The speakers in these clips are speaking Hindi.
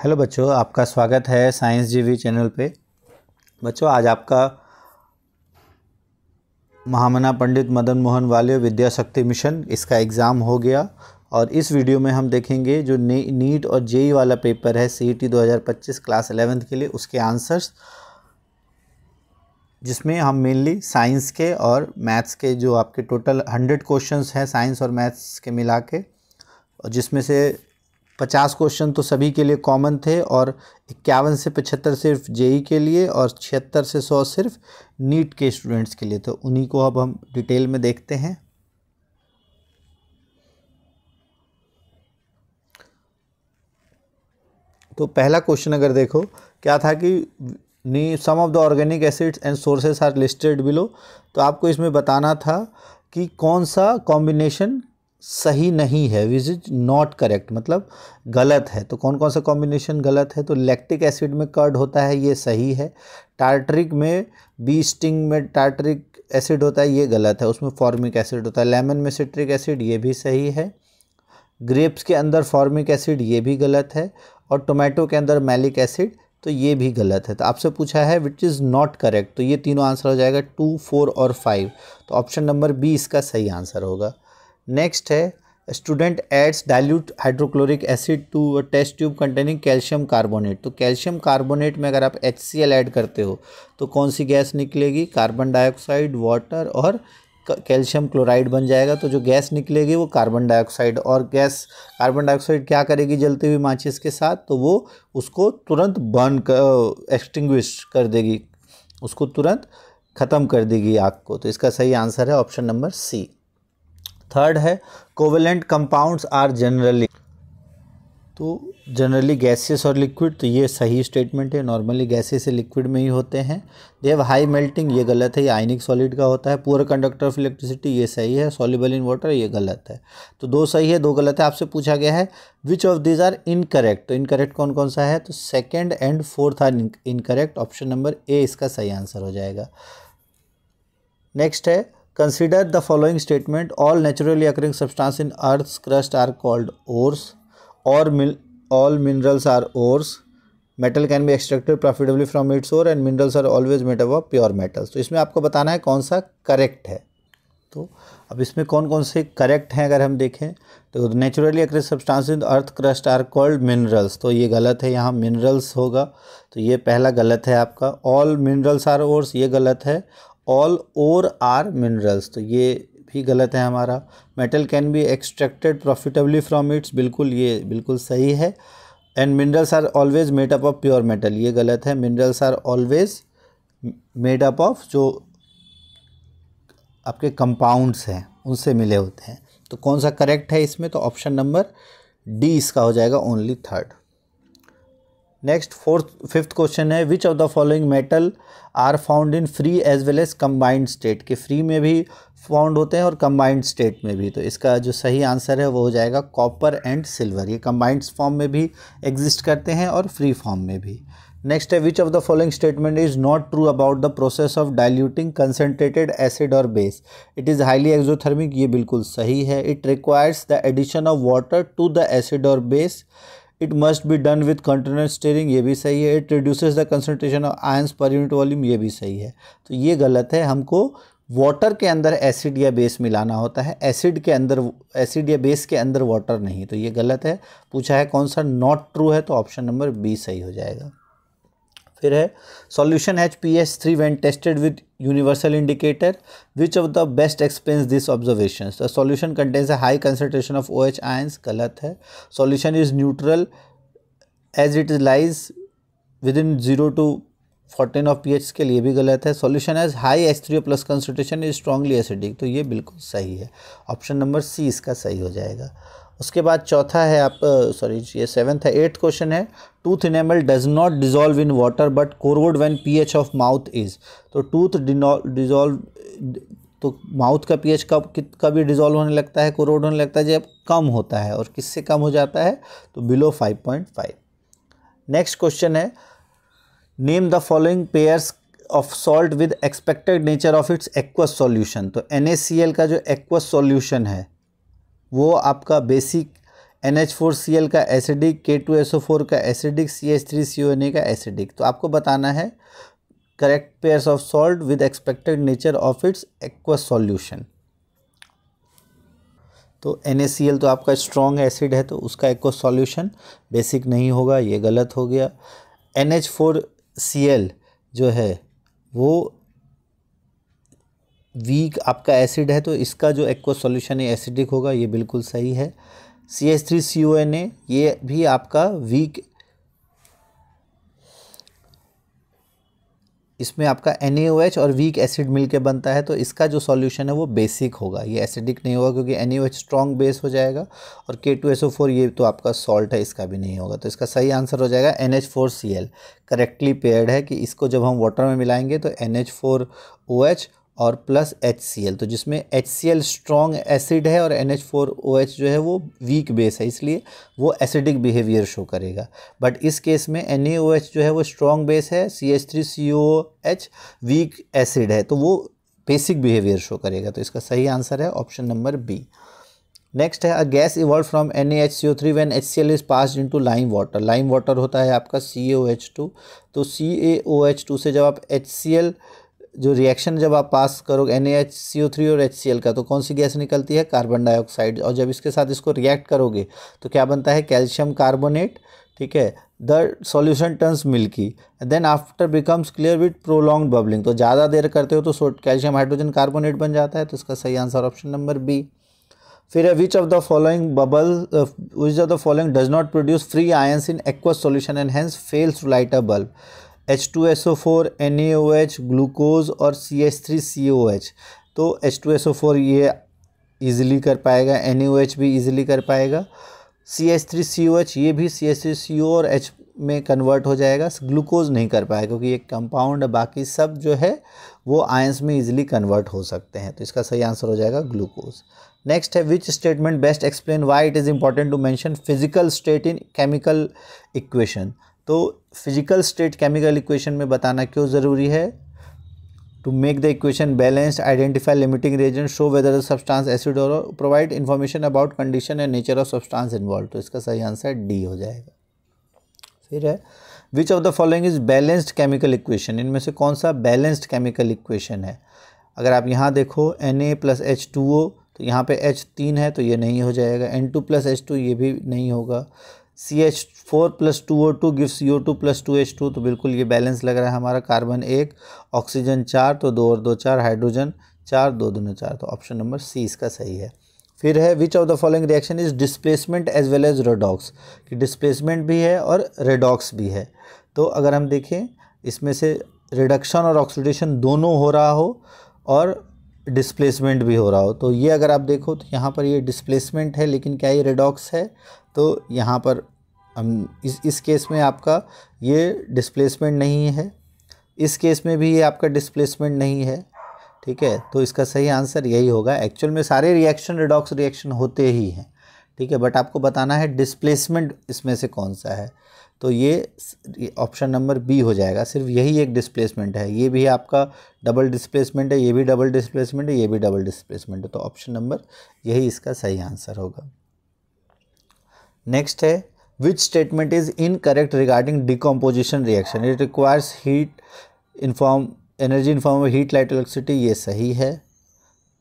हेलो बच्चों, आपका स्वागत है साइंस जीवी चैनल पे। बच्चों, आज आपका महामना पंडित मदन मोहन वाले विद्या शक्ति मिशन इसका एग्ज़ाम हो गया और इस वीडियो में हम देखेंगे जो नीट और जेई वाला पेपर है सीईटी 2025 क्लास 11th के लिए, उसके आंसर्स, जिसमें हम मेनली साइंस के और मैथ्स के जो आपके टोटल 100 क्वेश्चंस हैं साइंस और मैथ्स के मिला के, और जिसमें से 50 क्वेश्चन तो सभी के लिए कॉमन थे और 51 से 75 सिर्फ जेई के लिए और 76 से 100 सिर्फ नीट के स्टूडेंट्स के लिए। तो उन्हीं को अब हम डिटेल में देखते हैं। तो पहला क्वेश्चन अगर देखो, क्या था कि some of the organic acids and sources are listed below. तो आपको इसमें बताना था कि कौन सा कॉम्बिनेशन सही नहीं है, विच इज नॉट करेक्ट, मतलब गलत है। तो कौन कौन सा कॉम्बिनेशन गलत है? तो लैक्टिक एसिड में कर्ड होता है, ये सही है। टार्टरिक में बी स्टिंग में टार्टरिक एसिड होता है, ये गलत है, उसमें फॉर्मिक एसिड होता है। लेमन में सिट्रिक एसिड, ये भी सही है। ग्रेप्स के अंदर फॉर्मिक एसिड, ये भी गलत है। और टोमेटो के अंदर मैलिक एसिड, तो ये भी गलत है। तो आपसे पूछा है विच इज़ नॉट करेक्ट, तो ये तीनों आंसर हो जाएगा 2, 4 और 5। तो ऑप्शन नंबर बी इसका सही आंसर होगा। नेक्स्ट है, student adds dilute hydrochloric acid to a test tube containing calcium carbonate. तो कैल्शियम कार्बोनेट में अगर आप HCl ऐड करते हो तो कौन सी गैस निकलेगी? कार्बन डाइऑक्साइड, वाटर और कैल्शियम क्लोराइड बन जाएगा। तो जो गैस निकलेगी वो कार्बन डाइऑक्साइड, और गैस कार्बन डाइऑक्साइड क्या करेगी जलती हुई माचिस के साथ? तो वो उसको तुरंत बर्न कर एक्सटिंग्विश कर देगी, उसको तुरंत ख़त्म कर देगी आग को। तो इसका सही आंसर है ऑप्शन नंबर सी। थर्ड है, कोवेलेंट कंपाउंड्स आर जनरली, तो जनरली गैसियस और लिक्विड, तो ये सही स्टेटमेंट है। नॉर्मली गैसेस से लिक्विड में ही होते हैं। दे हैव हाई मेल्टिंग, ये गलत है, ये आयनिक सॉलिड का होता है। पुअर कंडक्टर ऑफ इलेक्ट्रिसिटी, ये सही है। सॉल्युबल इन वाटर, ये गलत है। तो 2 सही है, 2 गलत है। आपसे पूछा गया है which of these are incorrect, तो इनकरेक्ट कौन कौन सा है? तो second and fourth are incorrect, option number A इसका सही आंसर हो जाएगा। नेक्स्ट है, consider the following statement, all naturally occurring substance in earth's crust are called ores, or all minerals are ores, metal can be extracted profitably from its ore and minerals are always made up of pure metals। तो इसमें आपको बताना है कौन सा करेक्ट है। तो अब इसमें कौन कौन से करेक्ट हैं अगर हम देखें तो naturally occurring substance in earth crust are called minerals, तो ये गलत है, यहाँ मिनरल्स होगा, तो ये पहला गलत है आपका। ऑल मिनरल्स आर ओर्स, ये गलत है। ऑल ओर आर मिनरल्स, तो ये भी गलत है हमारा। Metal can be extracted profitably from its, बिल्कुल ये बिल्कुल सही है। And minerals are always made up of pure metal, ये गलत है। Minerals are always made up of जो आपके कंपाउंड्स हैं उनसे मिले होते हैं। तो कौन सा करेक्ट है इसमें? तो ऑप्शन नंबर डी इसका हो जाएगा, only third. Next fifth question है, which of the following metal are found in free as well as combined state, के फ्री में भी फाउंड होते हैं और कंबाइंड स्टेट में भी। तो इसका जो सही आंसर है वो हो जाएगा कॉपर एंड सिल्वर, ये कंबाइंड फॉर्म में भी एग्जिस्ट करते हैं और फ्री फॉर्म में भी। नेक्स्ट है, which of the following statement is not true about the process of diluting concentrated acid और base? It is highly exothermic, ये बिल्कुल सही है। It requires the addition of water to the acid और base. It must be done with continuous stirring, ये भी सही है। It reduces the concentration of ions per unit volume, ये भी सही है। तो ये गलत है, हमको वाटर के अंदर एसिड या बेस मिलाना होता है, एसिड के अंदर एसिड या बेस के अंदर वाटर नहीं, तो ये गलत है। पूछा है कौन सा नॉट ट्रू है, तो ऑप्शन नंबर बी सही हो जाएगा। फिर है, solution HPH3 when tested with universal indicator, which of the best explains this observation? The solution contains a high concentration of OH ions, गलत है। Solution is neutral as it lies within 0 to 14 of pH, के लिए भी गलत है। Solution as high H3O plus concentration is strongly acidic, तो ये बिल्कुल सही है, ऑप्शन नंबर सी इसका सही हो जाएगा। उसके बाद चौथा है ये 7th है। 8th क्वेश्चन है, tooth enamel does not dissolve in water but corrode when pH of mouth is. तो टूथ डिजॉल्व, तो माउथ का pH कभी डिजॉल्व होने लगता है, कोरोड होने लगता है जब कम होता है, और किससे कम हो जाता है? तो बिलो 5.5। नेक्स्ट क्वेश्चन है, name the following pairs of salt with expected nature of its aqueous solution. तो NaCl का जो एक्वस सॉल्यूशन है वो आपका बेसिक NH4Cl का एसिडिक, K2SO4 का एसिडिक, CH3CONA का एसिडिक। तो आपको बताना है correct pairs of salt with expected nature of its aqueous solution. तो NaCl तो आपका स्ट्रॉन्ग एसिड है, तो उसका एक्वस सॉल्यूशन बेसिक नहीं होगा, ये गलत हो गया। NH4Cl जो है वो वीक आपका एसिड है, तो इसका जो एक्वस सॉल्यूशन है एसिडिक होगा, ये बिल्कुल सही है। CH3CONA ये भी आपका वीक, इसमें आपका NaOH और वीक एसिड मिलके बनता है, तो इसका जो सॉल्यूशन है वो बेसिक होगा, ये एसिडिक नहीं होगा, क्योंकि NaOH स्ट्रॉन्ग बेस हो जाएगा और K2SO4 ये तो आपका सॉल्ट है, इसका भी नहीं होगा। तो इसका सही आंसर हो जाएगा NH4Cl। करेक्टली पेयर्ड है कि इसको जब हम वाटर में मिलाएंगे तो NH4OH और प्लस HCl, तो जिसमें HCl स्ट्रॉन्ग एसिड है और NH4OH जो है वो वीक बेस है, इसलिए वो एसिडिक बिहेवियर शो करेगा। बट इस केस में NaOH जो है वो स्ट्रॉन्ग बेस है, CH3COH वीक एसिड है, तो वो बेसिक बिहेवियर शो करेगा। तो इसका सही आंसर है ऑप्शन नंबर बी। नेक्स्ट है a gas evolve from NaHCO3 when HCl is passed into lime water. Lime water होता है आपका CaOH2, तो CaOH2 से जब आप HCl जो रिएक्शन जब आप पास करोगे NaHCO3 और HCl का, तो कौन सी गैस निकलती है? Carbon dioxide. और जब इसके साथ इसको रिएक्ट करोगे तो क्या बनता है? कैल्शियम कार्बोनेट, ठीक है। The solution turns milky then after becomes clear with prolong bubbling. तो ज़्यादा देर करते हो तो कैल्शियम हाइड्रोजन कार्बोनेट बन जाता है, तो इसका सही आंसर ऑप्शन नंबर बी। फिर है which of the following does not produce free ions in aqueous solution and hence fails to light a bulb? H2SO4, NaOH, glucose और CH3COH। तो H2SO4 ये इजीली कर पाएगा, NaOH भी इजीली कर पाएगा, CH3COH ये भी CH3CO और H में कन्वर्ट हो जाएगा, ग्लूकोज नहीं कर पाएगा क्योंकि ये कंपाउंड है, बाकी सब जो है वो आयंस में इजीली कन्वर्ट हो सकते हैं। तो इसका सही आंसर हो जाएगा ग्लूकोज। नेक्स्ट है which statement best explain why it is important to mention physical state in chemical equation. तो फिजिकल स्टेट केमिकल इक्वेशन में बताना क्यों ज़रूरी है? To make the equation balanced, identify limiting reason, show whether the substance acid और provide information about condition and nature of substance involve. तो इसका सही आंसर डी हो जाएगा। फिर है which of the following is balanced chemical equation. इनमें से कौन सा बैलेंस्ड केमिकल इक्वेशन है? अगर आप यहाँ देखो Na + H2O, तो यहाँ पे H3 है तो ये नहीं हो जाएगा। N2 + H2 ये भी नहीं होगा। CH4 + 2O2 gives CO2 + 2H2, तो बिल्कुल ये बैलेंस लग रहा है हमारा। कार्बन 1, ऑक्सीजन 4, तो 2 और 2 4, हाइड्रोजन 4, 2 दूनी 4, तो ऑप्शन नंबर सी इसका सही है। फिर है which of the following reaction is displacement as well as redox, कि डिस्प्लेसमेंट भी है और रेडॉक्स भी है। तो अगर हम देखें इसमें से रिडक्शन और ऑक्सीडेशन दोनों हो रहा हो और डिस्प्लेसमेंट भी हो रहा हो, तो ये अगर आप देखो तो यहाँ पर ये डिस्प्लेसमेंट है, लेकिन क्या ये रेडॉक्स है? तो यहाँ पर हम इस केस में आपका ये डिस्प्लेसमेंट नहीं है, इस केस में भी ये आपका डिस्प्लेसमेंट नहीं है, ठीक है। तो इसका सही आंसर यही होगा। एक्चुअल में सारे रिएक्शन रेडॉक्स रिएक्शन होते ही हैं, ठीक है, बट आपको बताना है डिस्प्लेसमेंट इसमें से कौन सा है। तो ये ऑप्शन नंबर बी हो जाएगा। सिर्फ यही एक डिस्प्लेसमेंट है, ये भी आपका डबल डिस्प्लेसमेंट है, ये भी डबल डिस्प्लेसमेंट है, ये भी डबल डिस्प्लेसमेंट है, तो ऑप्शन नंबर यही इसका सही आंसर होगा। नेक्स्ट है which statement is incorrect regarding decomposition reaction, it requires heat inform energy in form of heat, light, electricity, ये सही है।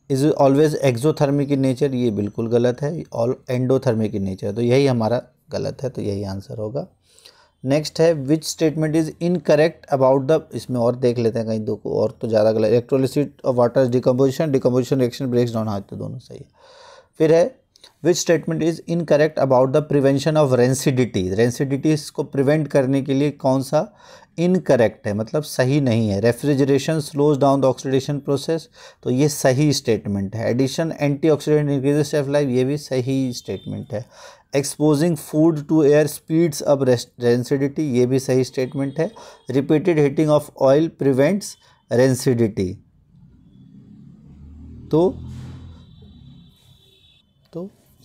Is always exothermic in nature, ये बिल्कुल गलत है, ऑल एंडोथर्मिक इन नेचर, तो यही हमारा गलत है, तो यही आंसर होगा। नेक्स्ट है which statement is incorrect about the, इसमें और देख लेते हैं कहीं दो को और तो ज़्यादा गलत। Electrolysis of water decomposition reaction breaks down, हाँ तो दोनों सही है। फिर है which statement is incorrect about the prevention of rancidity, rancidity को प्रिवेंट करने के लिए कौन सा इनकरेक्ट है, मतलब सही नहीं है। Refrigeration slows down the oxidation process, तो ये सही स्टेटमेंट है। Addition antioxidant increases shelf life, ये भी सही स्टेटमेंट है। Exposing food to air speeds up rancidity, ये भी सही स्टेटमेंट है। Repeated heating of oil prevents rancidity, तो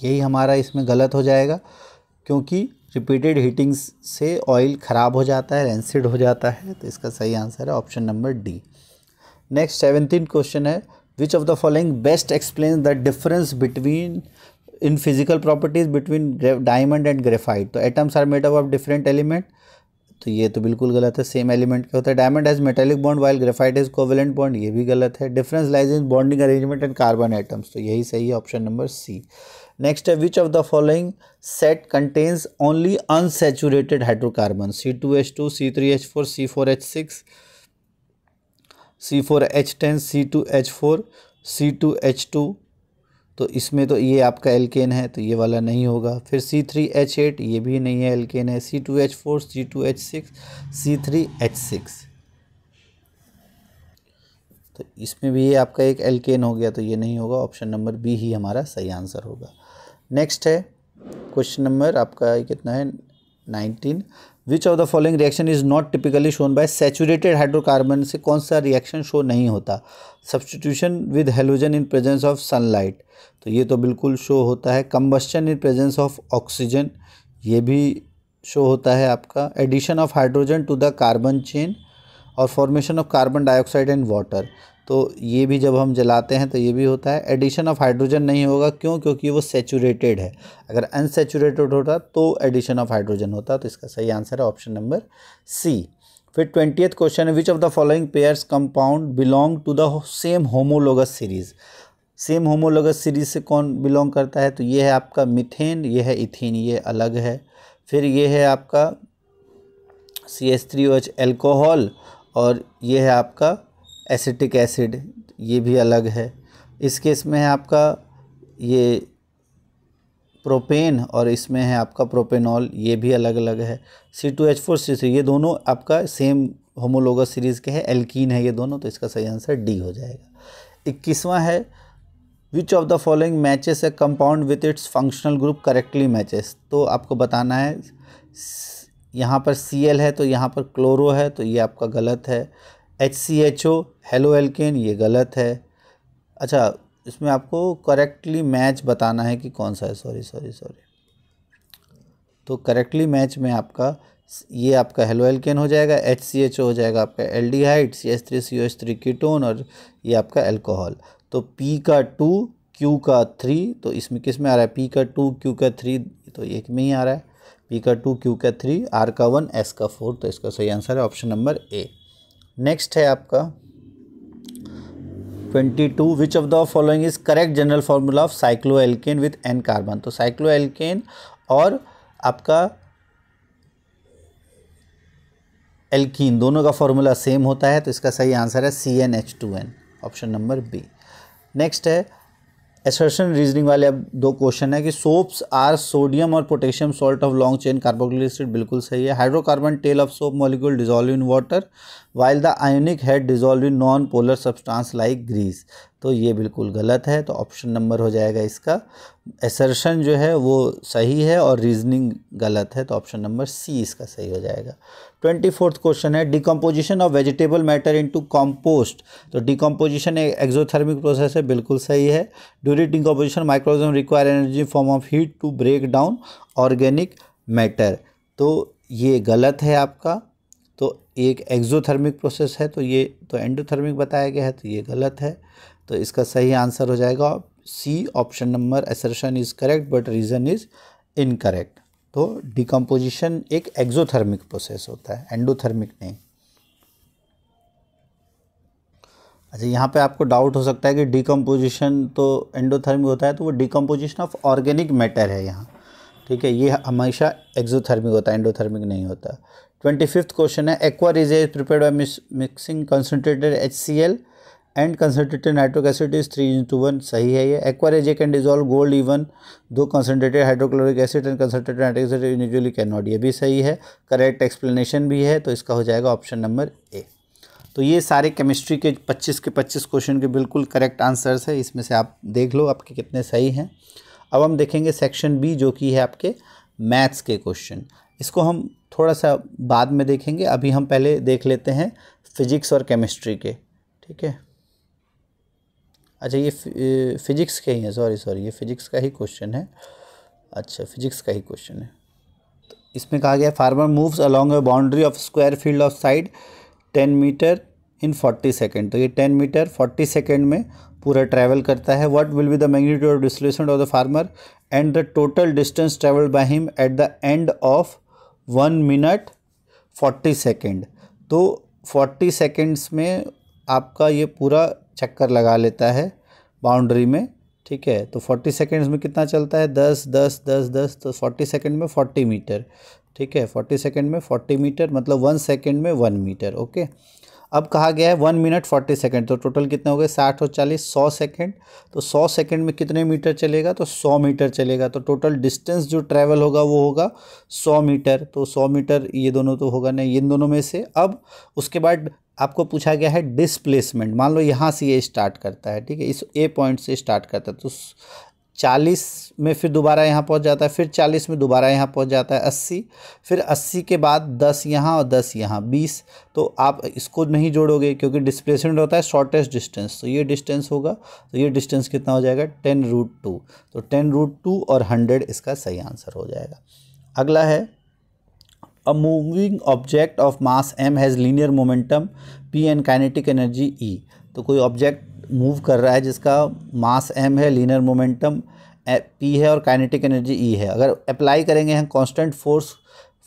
यही हमारा इसमें गलत हो जाएगा, क्योंकि रिपीटेड हीटिंग से ऑयल ख़राब हो जाता है, रेंसिड हो जाता है, तो इसका सही आंसर है option number D. Next 17th question है which of the following best explain the difference between in physical properties between diamond and graphite, तो atoms are made up of different element, तो ये तो बिल्कुल गलत है, सेम एलिमेंट का होता है। Diamond has metallic bond while graphite is covalent bond, ये भी गलत है। Difference lies in bonding arrangement and carbon atoms, तो यही सही है, ऑप्शन नंबर सी। नेक्स्ट है which of the following set contains only unsaturated hydrocarbon, C2H2, C3H4, C4H6, C4H10, C2H4, C2H2, तो इसमें तो ये आपका एल्केन है, तो ये वाला नहीं होगा। फिर C3H8, ये भी नहीं है, एल्केन है। C2H4, C2H6, C3H6, तो इसमें भी ये आपका एक एल्केन हो गया, तो ये नहीं होगा, ऑप्शन नंबर बी ही हमारा सही आंसर होगा। नेक्स्ट है क्वेश्चन नंबर आपका कितना है 19, which of the following reaction is not typically shown by saturated hydrocarbon, से कौन सा रिएक्शन शो नहीं होता। Substitution with halogen in presence of sunlight, तो ये तो बिल्कुल शो होता है। Combustion in presence of oxygen, ये भी शो होता है आपका। Addition of hydrogen to the carbon chain और formation of carbon dioxide and water, तो ये भी जब हम जलाते हैं तो ये भी होता है। एडिशन ऑफ हाइड्रोजन नहीं होगा, क्यों? क्योंकि वो सैचुरेटेड है, अगर अनसैचुरेटेड होता तो एडिशन ऑफ हाइड्रोजन होता, तो इसका सही आंसर है ऑप्शन नंबर सी। फिर 20th क्वेश्चन है which of the following pairs compound belong to the same homologous series, same homologous series से कौन बिलोंग करता है, तो ये है आपका मीथेन, ये है इथीन, ये अलग है। फिर ये है आपका CH3OH एल्कोहल, और ये है आपका एसिटिक एसिड, ये भी अलग है। इस केस में है आपका ये प्रोपेन, और इसमें है आपका प्रोपेनॉल, ये भी अलग अलग है। C2H4, C3, ये दोनों आपका सेम होमोलोगस सीरीज़ के हैं, एल्कीन है ये दोनों, तो इसका सही आंसर डी हो जाएगा। 21वां है which of the following matches A compound with its functional group correctly matches, तो आपको बताना है यहाँ पर Cl है तो यहाँ पर क्लोरो है, तो ये आपका गलत है। HCHO हेलो एल्केन, ये गलत है। अच्छा, इसमें आपको करेक्टली मैच बताना है कि कौन सा है, सॉरी, तो करेक्टली मैच में आपका ये आपका हेलो एल्केन हो जाएगा, HCHO हो जाएगा आपका एल्डिहाइड, CH3COH3 कीटोन, और ये आपका एल्कोहल। तो P का 2, Q का 3, तो इसमें किस में आ रहा है, P का 2, Q का 3, तो एक में ही आ रहा है, P का 2, Q का 3, R का 1, S का 4, तो इसका सही आंसर है ऑप्शन नंबर ए। नेक्स्ट है आपका 22 विच of the following is correct general formula of cycloalkane with N carbon, तो साइक्लोएल्केन और आपका एल्कीन दोनों का फॉर्मूला सेम होता है, तो इसका सही आंसर है CnH2n, option number B. Next है एसर्शन रीजनिंग वाले अब दो क्वेश्चन है कि सोप्स आर सोडियम और potassium salt of long chain carboxylic acid, बिल्कुल सही है। Hydrocarbon tail of soap molecule dissolve in water while the ionic head dissolve in non polar substance like grease, तो ये बिल्कुल गलत है, तो ऑप्शन नंबर हो जाएगा इसका एसर्शन जो है वो सही है और रीजनिंग गलत है, तो ऑप्शन नंबर सी इसका सही हो जाएगा। 24th क्वेश्चन है decomposition of vegetable matter into compost, तो डिकम्पोजिशन एक एक्सोथर्मिक प्रोसेस है, बिल्कुल सही है। During decomposition microorganism require energy form of heat to break down organic matter, तो ये गलत है आपका, तो एक एक्सोथर्मिक प्रोसेस है, तो ये तो एंडोथर्मिक बताया गया है, तो ये गलत है, तो इसका सही आंसर हो जाएगा C, option number assertion is correct but reason is incorrect. तो डिकम्पोजिशन एक एक्सोथर्मिक प्रोसेस होता है, एंडोथर्मिक नहीं। अच्छा, यहाँ पे आपको डाउट हो सकता है कि डिकम्पोजिशन तो एंडोथर्मिक होता है, तो वो डिकम्पोजिशन ऑफ ऑर्गेनिक मैटर है यहाँ, ठीक है, ये हमेशा एक्सोथर्मिक होता है, एंडोथर्मिक नहीं होता। 25th क्वेश्चन है aqua ridge prepared by mixing concentrated HCl and concentrated nitric acid is 3:1, सही है ये। Aqua ridge can dissolve gold even though concentrated hydrochloric acid and concentrated nitric acid usually can not, ये भी सही है, करेक्ट एक्सप्लेनेशन भी है, तो इसका हो जाएगा ऑप्शन नंबर ए। तो ये सारे केमिस्ट्री के 25 के 25 क्वेश्चन के बिल्कुल करेक्ट आंसर्स है, इसमें से आप देख लो आपके कितने सही हैं। अब हम देखेंगे सेक्शन बी जो कि है आपके मैथ्स के क्वेश्चन, इसको हम थोड़ा सा बाद में देखेंगे, अभी हम पहले देख लेते हैं फिजिक्स और केमिस्ट्री के, ठीक है। अच्छा, ये फिजिक्स के ही हैं, सॉरी ये फिजिक्स का ही क्वेश्चन है, अच्छा फिजिक्स का ही क्वेश्चन है। तो इसमें कहा गया farmer moves along a boundary of square field of side 10 metre in 40 second, तो ये 10 मीटर 40 सेकेंड में पूरा ट्रैवल करता है। What will be the magnitude of displacement of the farmer and the total distance travelled by him at the end of 1 minute 40 second. तो 40 सेकेंड्स में आपका ये पूरा चक्कर लगा लेता है बाउंड्री में, ठीक है। तो 40 सेकेंड्स में कितना चलता है, 10 10 10 10, तो 40 सेकेंड में 40 मीटर, ठीक है। 40 सेकेंड में 40 मीटर मतलब 1 सेकेंड में 1 मीटर, ओके। अब कहा गया है 1 मिनट 40 सेकेंड, तो टोटल कितने हो गए, 60 और 40 100 सेकेंड। तो 100 सेकेंड में कितने मीटर चलेगा, तो 100 मीटर चलेगा। तो टोटल डिस्टेंस जो ट्रैवल होगा वो होगा 100 मीटर। तो 100 मीटर ये दोनों तो होगा नहीं, इन दोनों में से। अब उसके बाद आपको पूछा गया है डिस्प्लेसमेंट। मान लो यहाँ से ये स्टार्ट करता है, ठीक है, इस ए पॉइंट से स्टार्ट करता है, तो 40 में फिर दोबारा यहाँ पहुँच जाता है, फिर 40 में दोबारा यहाँ पहुँच जाता है 80, फिर 80 के बाद 10 यहाँ और 10 यहाँ 20। तो आप इसको नहीं जोड़ोगे क्योंकि डिस्प्लेसमेंट होता है शॉर्टेस्ट डिस्टेंस, तो ये डिस्टेंस होगा। तो ये डिस्टेंस कितना हो जाएगा, 10√2। तो 10√2 और 100 इसका सही आंसर हो जाएगा। अगला है a moving object of mass m has linear momentum p and kinetic energy E। तो कोई ऑब्जेक्ट मूव कर रहा है जिसका मास m है, लीनियर मोमेंटम p है और काइनेटिक एनर्जी E है। अगर अप्लाई करेंगे हम constant force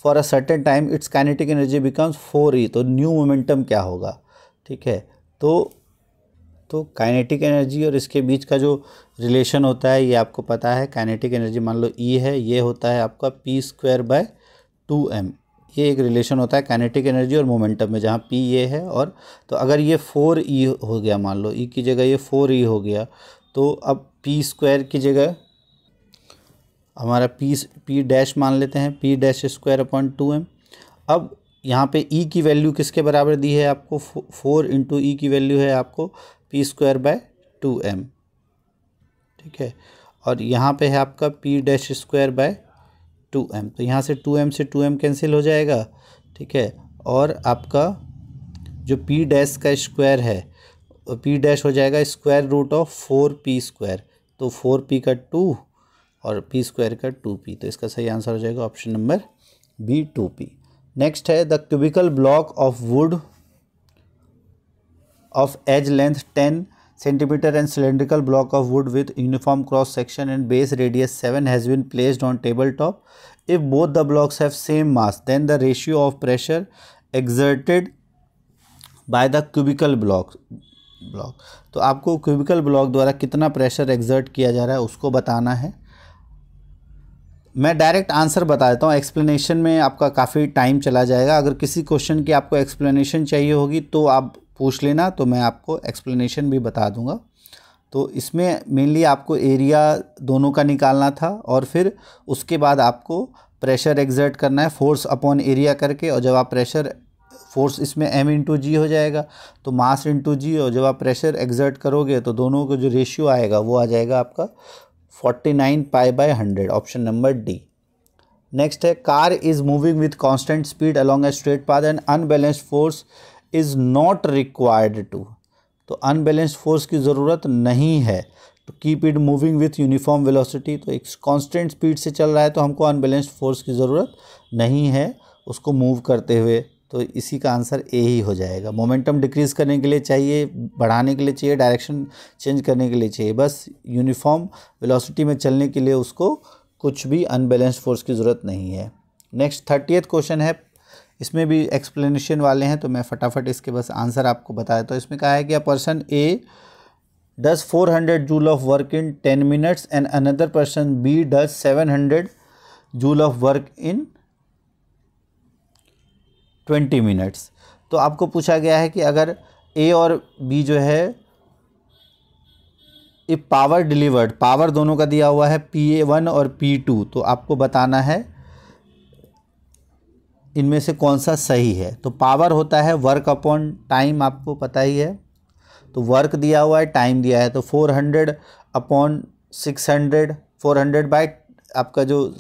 for a certain time, it's kinetic energy becomes 4E। तो न्यू मोमेंटम क्या होगा, ठीक है। तो काइनेटिक एनर्जी और इसके बीच का जो रिलेशन होता है ये आपको पता है। काइनेटिक एनर्जी मान लो E है, ये होता है आपका p²/2m। ये एक रिलेशन होता है काइनेटिक एनर्जी और मोमेंटम में, जहाँ p ये है। और तो अगर ये 4E हो गया, मान लो E की जगह ये 4E हो गया, तो अब p² की जगह हमारा p डैश मान लेते हैं, p'²/2m। अब यहाँ पे E की वैल्यू किसके बराबर दी है आपको, 4 × E की वैल्यू है आपको p²/2m, ठीक है। और यहाँ पे है आपका p'²/2m। तो यहाँ से 2m से 2m कैंसिल हो जाएगा, ठीक है। और आपका जो p डैश का स्क्वायर है, p डैश हो जाएगा √4p²। तो 4p का 2 और p² का 2p। तो इसका सही आंसर हो जाएगा option number B 2p। Next है the cubical block of wood of edge length 10 centimeter and cylindrical block of wood with uniform cross section and base radius 7 has been placed on tabletop. If both the blocks have same mass, then the ratio of pressure exerted by the cubical block तो आपको cubical block द्वारा कितना प्रेशर exert किया जा रहा है उसको बताना है। मैं डायरेक्ट आंसर बता देता हूँ, एक्सप्लेनेशन में आपका काफ़ी टाइम चला जाएगा। अगर किसी क्वेश्चन की आपको एक्सप्लेनेशन चाहिए होगी तो आप पूछ लेना, तो मैं आपको एक्सप्लेनेशन भी बता दूंगा। तो इसमें मेनली आपको एरिया दोनों का निकालना था और फिर उसके बाद आपको प्रेशर एक्सर्ट करना है फोर्स अपॉन एरिया करके। और जब आप प्रेशर फोर्स इसमें m × g हो जाएगा, तो मास × g, और जब आप प्रेशर एक्सर्ट करोगे तो दोनों को जो रेशियो आएगा वो आ जाएगा आपका 49π/100, ऑप्शन नंबर डी। नेक्स्ट है car is moving with constant speed along a straight path and unbalanced force is not required to. तो अनबैलेंस्ड फोर्स की ज़रूरत नहीं है to keep it moving with uniform velocity. तो एक कांस्टेंट स्पीड से चल रहा है तो हमको अनबैलेंस्ड फोर्स की ज़रूरत नहीं है उसको मूव करते हुए। तो इसी का आंसर ए ही हो जाएगा। मोमेंटम डिक्रीज़ करने के लिए चाहिए, बढ़ाने के लिए चाहिए, डायरेक्शन चेंज करने के लिए चाहिए, बस यूनिफॉर्म वेलोसिटी में चलने के लिए उसको कुछ भी अनबैलेंस्ड फोर्स की ज़रूरत नहीं है। नेक्स्ट 30th क्वेश्चन है, इसमें भी एक्सप्लेनेशन वाले हैं, तो मैं फटाफट इसके बस आंसर आपको बताया। तो इसमें कहा है कि a person A does 400 joule of work in 10 minutes and another person B does 700 joule of work in 20 minutes. तो आपको पूछा गया है कि अगर ए और बी जो है इफ पावर डिलीवर्ड, पावर दोनों का दिया हुआ है PA1 और P2, तो आपको बताना है इनमें से कौन सा सही है। तो पावर होता है वर्क अपॉन टाइम, आपको पता ही है। तो वर्क दिया हुआ है, टाइम दिया है, तो 400 अपॉन 600, 400 बाय आपका जो,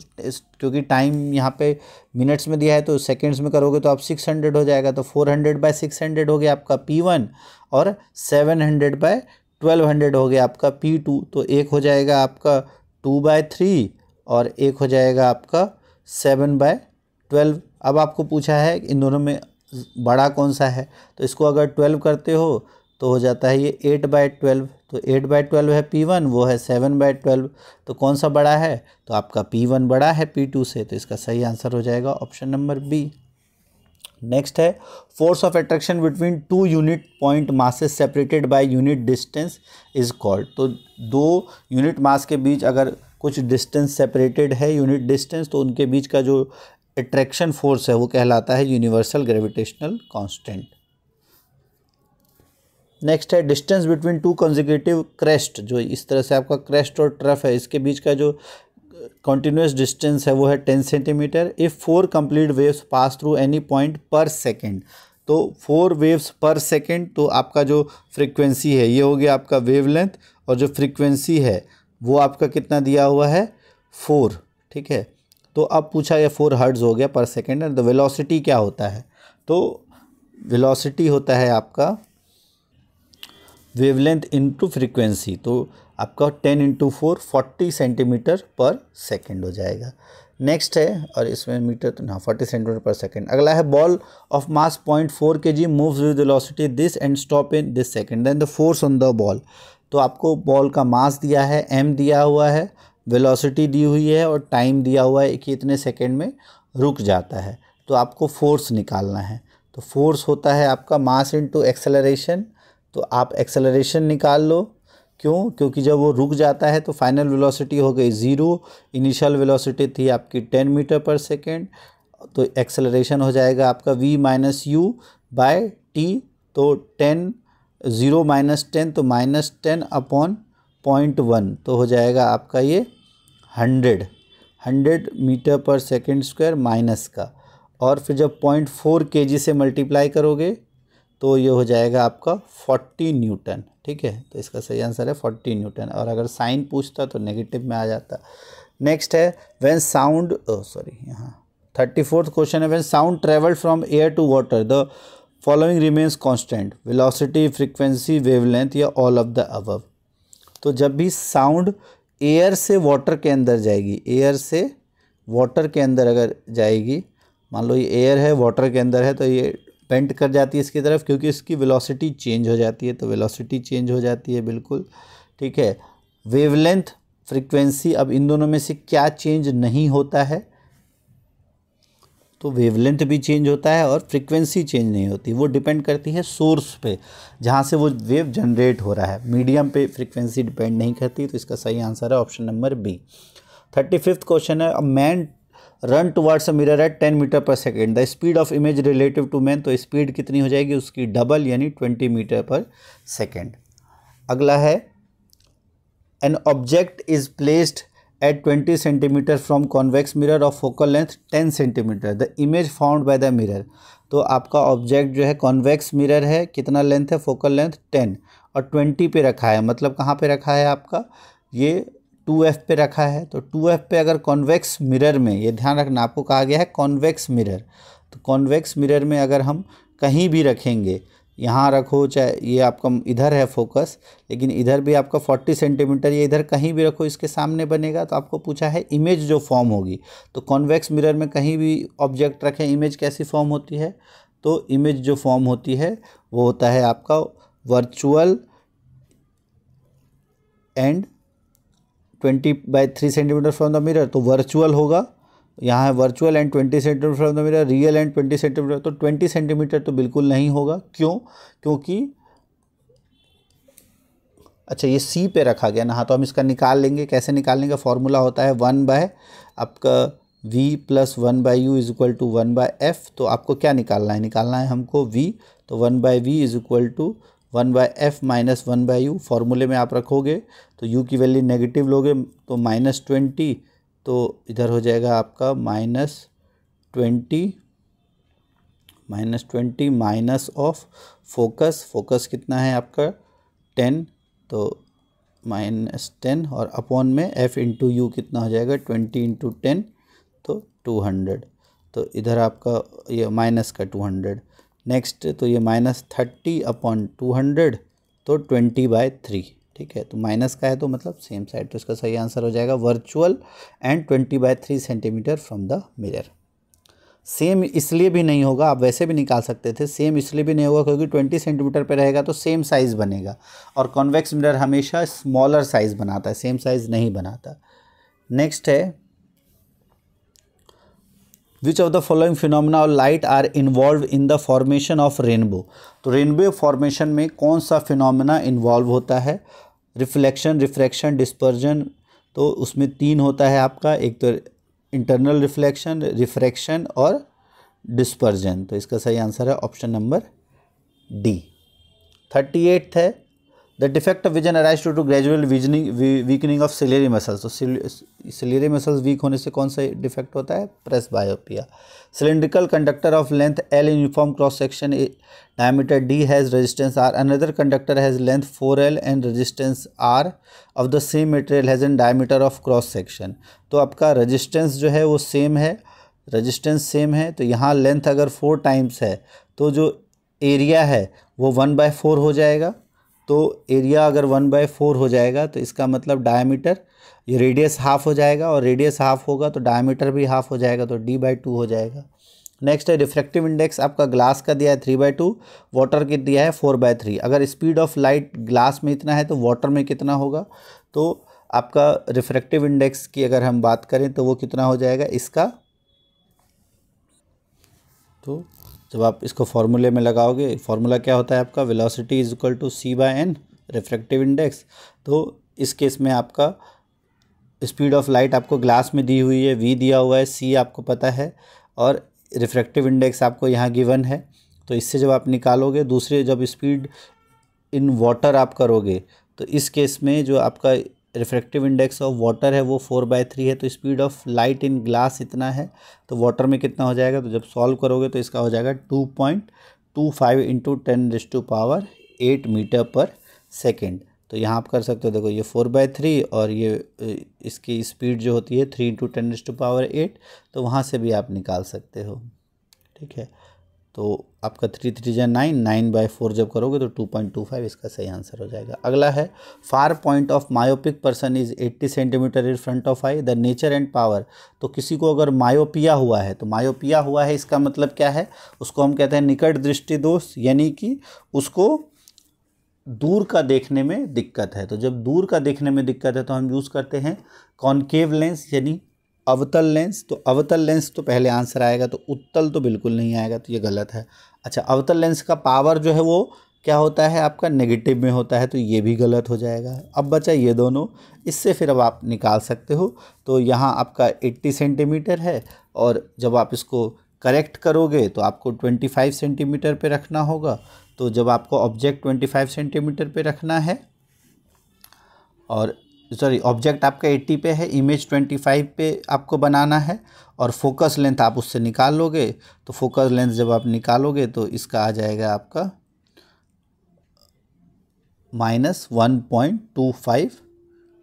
क्योंकि टाइम यहाँ पे मिनट्स में दिया है तो सेकंड्स में करोगे तो आप 600 हो जाएगा। तो 400 बाय 600 हो गया आपका P1 और 700 बाय 1200 हो गया आपका P2। तो एक हो जाएगा आपका 2/3 और एक हो जाएगा आपका 7/12। अब आपको पूछा है इन दोनों में बड़ा कौन सा है, तो इसको अगर 12 करते हो तो हो जाता है ये 8/12। तो 8/12 है P1, वो है 7/12। तो कौन सा बड़ा है? तो आपका P1 बड़ा है P2 से, तो इसका सही आंसर हो जाएगा ऑप्शन नंबर बी। नेक्स्ट है force of attraction between two unit point masses separated by unit distance is called. तो दो यूनिट मास के बीच अगर कुछ डिस्टेंस सेपरेटेड है यूनिट डिस्टेंस, तो उनके बीच का जो अट्रैक्शन फोर्स है वो कहलाता है यूनिवर्सल ग्रेविटेशनल कांस्टेंट। नेक्स्ट है distance between two consecutive crest. जो इस तरह से आपका क्रेस्ट और ट्रफ है, इसके बीच का जो कॉन्टिन्यूस डिस्टेंस है वो है 10 centimetre. If 4 complete waves pass through any point पर सेकेंड। तो 4 वेव्स पर सेकेंड, तो आपका जो फ्रीक्वेंसी है ये हो गया आपका वेवलेंथ, और जो फ्रीक्वेंसी है वो आपका कितना दिया हुआ है 4, ठीक है। तो अब पूछा ये 4 हर्ट्ज़ हो गया पर सेकेंड। तो वेलोसिटी क्या होता है? तो वेलोसिटी होता है आपका वेवलेंथ इंटू फ्रीक्वेंसी। तो आपका 10 × 4 40 सेंटीमीटर पर सेकेंड हो जाएगा। नेक्स्ट है, और इसमें मीटर तो ना 40 सेंटीमीटर पर सेकेंड। अगला है ball of mass 0.4 kg moves with velocity this and stop in this second, then the force on the ball. तो आपको बॉल का मास दिया है, m दिया हुआ है, वेलोसिटी दी हुई है और टाइम दिया हुआ है कि इतने सेकेंड में रुक जाता है। तो आपको फोर्स निकालना है। तो फोर्स होता है आपका मास इंटू एक्सेलरेशन। तो आप एक्सेलरेशन निकाल लो। क्यों? क्योंकि जब वो रुक जाता है तो फाइनल वेलोसिटी हो गई 0, इनिशियल वेलोसिटी थी आपकी 10 मीटर पर सेकेंड, तो एक्सेलरेशन हो जाएगा आपका v - u/t। तो 10 0 - 10 तो -10/0.1, तो हो जाएगा आपका ये 100 metre per second square minus का, और फिर जब 0.4 kg से मल्टीप्लाई करोगे तो ये हो जाएगा आपका 40 न्यूटन, ठीक है। तो इसका सही आंसर है 40 न्यूटन, और अगर साइन पूछता तो नेगेटिव में आ जाता। नेक्स्ट है व्हेन साउंड, यहाँ 34th क्वेश्चन है, when sound travelled from air to water the following remains constant, velocity, frequency, wavelength, या ऑल ऑफ द अबव। तो जब भी साउंड एयर से वाटर के अंदर जाएगी, एयर से वाटर के अंदर अगर जाएगी, मान लो ये एयर है वाटर के अंदर है, तो ये बेंड कर जाती है इसकी तरफ, क्योंकि इसकी वेलोसिटी चेंज हो जाती है। तो वेलोसिटी चेंज हो जाती है बिल्कुल, ठीक है। वेवलेंथ, फ्रीक्वेंसी, अब इन दोनों में से क्या चेंज नहीं होता है? तो वेवलेंथ भी चेंज होता है और फ्रीक्वेंसी चेंज नहीं होती। वो डिपेंड करती है सोर्स पे, जहाँ से वो वेव जनरेट हो रहा है। मीडियम पे फ्रीक्वेंसी डिपेंड नहीं करती। तो इसका सही आंसर है option number B. 35th question है, a man run towards a mirror at 10 metre per second, the speed of image relative to man. तो स्पीड कितनी हो जाएगी उसकी? डबल, यानी 20 मीटर पर सेकेंड। अगला है, an object is placed at 20 centimetre from convex mirror of focal length 10 centimetre, the image found by the mirror. तो आपका ऑब्जेक्ट जो है कॉन्वेक्स मिरर है, कितना लेंथ है? फोकल लेंथ 10, और 20 पे रखा है। मतलब कहाँ पे रखा है आपका? ये 2f पे रखा है। तो 2f पे अगर कॉन्वेक्स मिरर में, ये ध्यान रखना आपको कहा गया है कॉन्वेक्स मिरर, तो कॉन्वेक्स मिरर में अगर हम कहीं भी रखेंगे, यहाँ रखो, चाहे ये आपका इधर है फोकस, लेकिन इधर भी आपका 40 सेंटीमीटर, ये इधर कहीं भी रखो इसके सामने बनेगा। तो आपको पूछा है इमेज जो फॉर्म होगी, तो कॉन्वेक्स मिरर में कहीं भी ऑब्जेक्ट रखें, इमेज कैसी फॉर्म होती है? तो इमेज जो फॉर्म होती है वो होता है आपका virtual and 20/3 centimetre from the mirror. तो वर्चुअल होगा, यहाँ है virtual and 20 centimetre from the mirror, real and 20 centimetre. तो 20 सेंटीमीटर तो बिल्कुल नहीं होगा। क्यों? क्योंकि अच्छा ये सी पे रखा गया ना, हाँ, तो हम इसका निकाल लेंगे। कैसे निकालने का फॉर्मूला होता है 1 आपका v + 1/u = 1/f। तो आपको क्या निकालना है? निकालना है हमको v। तो 1/v = 1/f - 1/u। फॉर्मूले में आप रखोगे तो u की वैल्यू नेगेटिव लोगे तो -20, तो इधर हो जाएगा आपका -20 माइनस ऑफ फोकस कितना है आपका 10, तो -10, और अपॉन में f × u कितना हो जाएगा 20 × 10, तो 200। तो इधर आपका ये माइनस का 200। नेक्स्ट, तो ये -30/200, तो 20/3, ठीक है। तो माइनस का है तो मतलब सेम साइड, तो इसका सही आंसर हो जाएगा virtual and 20/3 centimetre from the mirror. Same इसलिए भी नहीं होगा, आप वैसे भी निकाल सकते थे, सेम इसलिए भी नहीं होगा क्योंकि 20 सेंटीमीटर पे रहेगा तो सेम साइज़ बनेगा, और कॉन्वेक्स मिरर हमेशा स्मॉलर साइज़ बनाता है, सेम साइज़ नहीं बनाता। नेक्स्ट है, which of the following phenomena of light are involve in the formation of rainbow. तो रेनबो फॉर्मेशन में कौन सा फिनोमेना इन्वॉल्व होता है? Reflection, refraction, dispersion. तो उसमें 3 होता है आपका, एक तो इंटरनल रिफ्लेक्शन, रिफ्रैक्शन और डिस्पर्जन। तो इसका सही आंसर है ऑप्शन नंबर डी। 38 है, the defect of vision arise to gradual weakening of ciliary muscles. तो सिलियरी मसल्स वीक होने से कौन सा डिफेक्ट होता है? Presbyopia. Cylindrical conductor of length L uniform cross section diameter D has resistance R, another conductor has length 4L and resistance R of the same material has an diameter of cross section. तो आपका रेजिस्टेंस जो है वो सेम है, रेजिस्टेंस सेम है, तो यहाँ लेंथ अगर 4 टाइम्स है तो जो एरिया है वो 1/4 हो जाएगा। तो एरिया अगर 1/4 हो जाएगा तो इसका मतलब डायमीटर, ये रेडियस हाफ हो जाएगा, और रेडियस हाफ होगा तो डायमीटर भी हाफ हो जाएगा, तो D/2 हो जाएगा। नेक्स्ट है, रिफ्रैक्टिव इंडेक्स आपका ग्लास का दिया है 3/2, वाटर की दिया है 4/3। अगर स्पीड ऑफ लाइट ग्लास में इतना है तो वाटर में कितना होगा? तो आपका रिफ्रैक्टिव इंडेक्स की अगर हम बात करें तो वो कितना हो जाएगा इसका, तो जब आप इसको फॉर्मूले में लगाओगे, फार्मूला क्या होता है आपका? Velocity is equal to C/n, refractive index. तो इस केस में आपका स्पीड ऑफ लाइट आपको ग्लास में दी हुई है, v दिया हुआ है, c आपको पता है, और रिफ्रैक्टिव इंडेक्स आपको यहाँ गिवन है। तो इससे जब आप निकालोगे, दूसरे जब स्पीड इन वाटर आप करोगे तो इस केस में जो आपका रिफ्रैक्टिव इंडेक्स ऑफ वाटर है वो 4/3 है, तो speed of light in glass इतना है, तो वाटर में कितना हो जाएगा? तो जब सॉल्व करोगे तो इसका हो जाएगा 2.25 इंटू 10⁸ मीटर पर सेकेंड। तो यहाँ आप कर सकते हो, देखो ये 4/3 और ये इसकी स्पीड जो होती है 3 इंटू 10⁸, तो वहाँ से भी आप निकाल सकते हो। ठीक है, तो आपका 3 3 जा 9, 9/4 जब करोगे तो 2.25 इसका सही आंसर हो जाएगा। अगला है, far point of myopic person is 80 centimetre in front of I, the nature and power. तो किसी को अगर मायोपिया हुआ है, तो मायोपिया हुआ है इसका मतलब क्या है? उसको हम कहते हैं निकट दृष्टि दोष, यानी कि उसको दूर का देखने में दिक्कत है। तो जब दूर का देखने में दिक्कत है तो हम यूज़ करते हैं कॉनकेव लेंस यानी अवतल लेंस। तो अवतल लेंस तो पहले आंसर आएगा, तो उत्तल तो बिल्कुल नहीं आएगा, तो ये गलत है। अच्छा, अवतल लेंस का पावर जो है वो क्या होता है आपका? नेगेटिव में होता है, तो ये भी गलत हो जाएगा। अब बचा ये दोनों, इससे फिर अब आप निकाल सकते हो। तो यहाँ आपका 80 सेंटीमीटर है, और जब आप इसको करेक्ट करोगे तो आपको 25 सेंटीमीटर पे रखना होगा। तो जब आपको ऑब्जेक्ट 25 सेंटीमीटर पे रखना है, और सॉरी ऑब्जेक्ट आपका 80 पे है, इमेज 25 पे आपको बनाना है, और फोकस लेंथ आप उससे निकाल लोगे। तो फोकस लेंथ जब आप निकालोगे तो इसका आ जाएगा आपका -1.25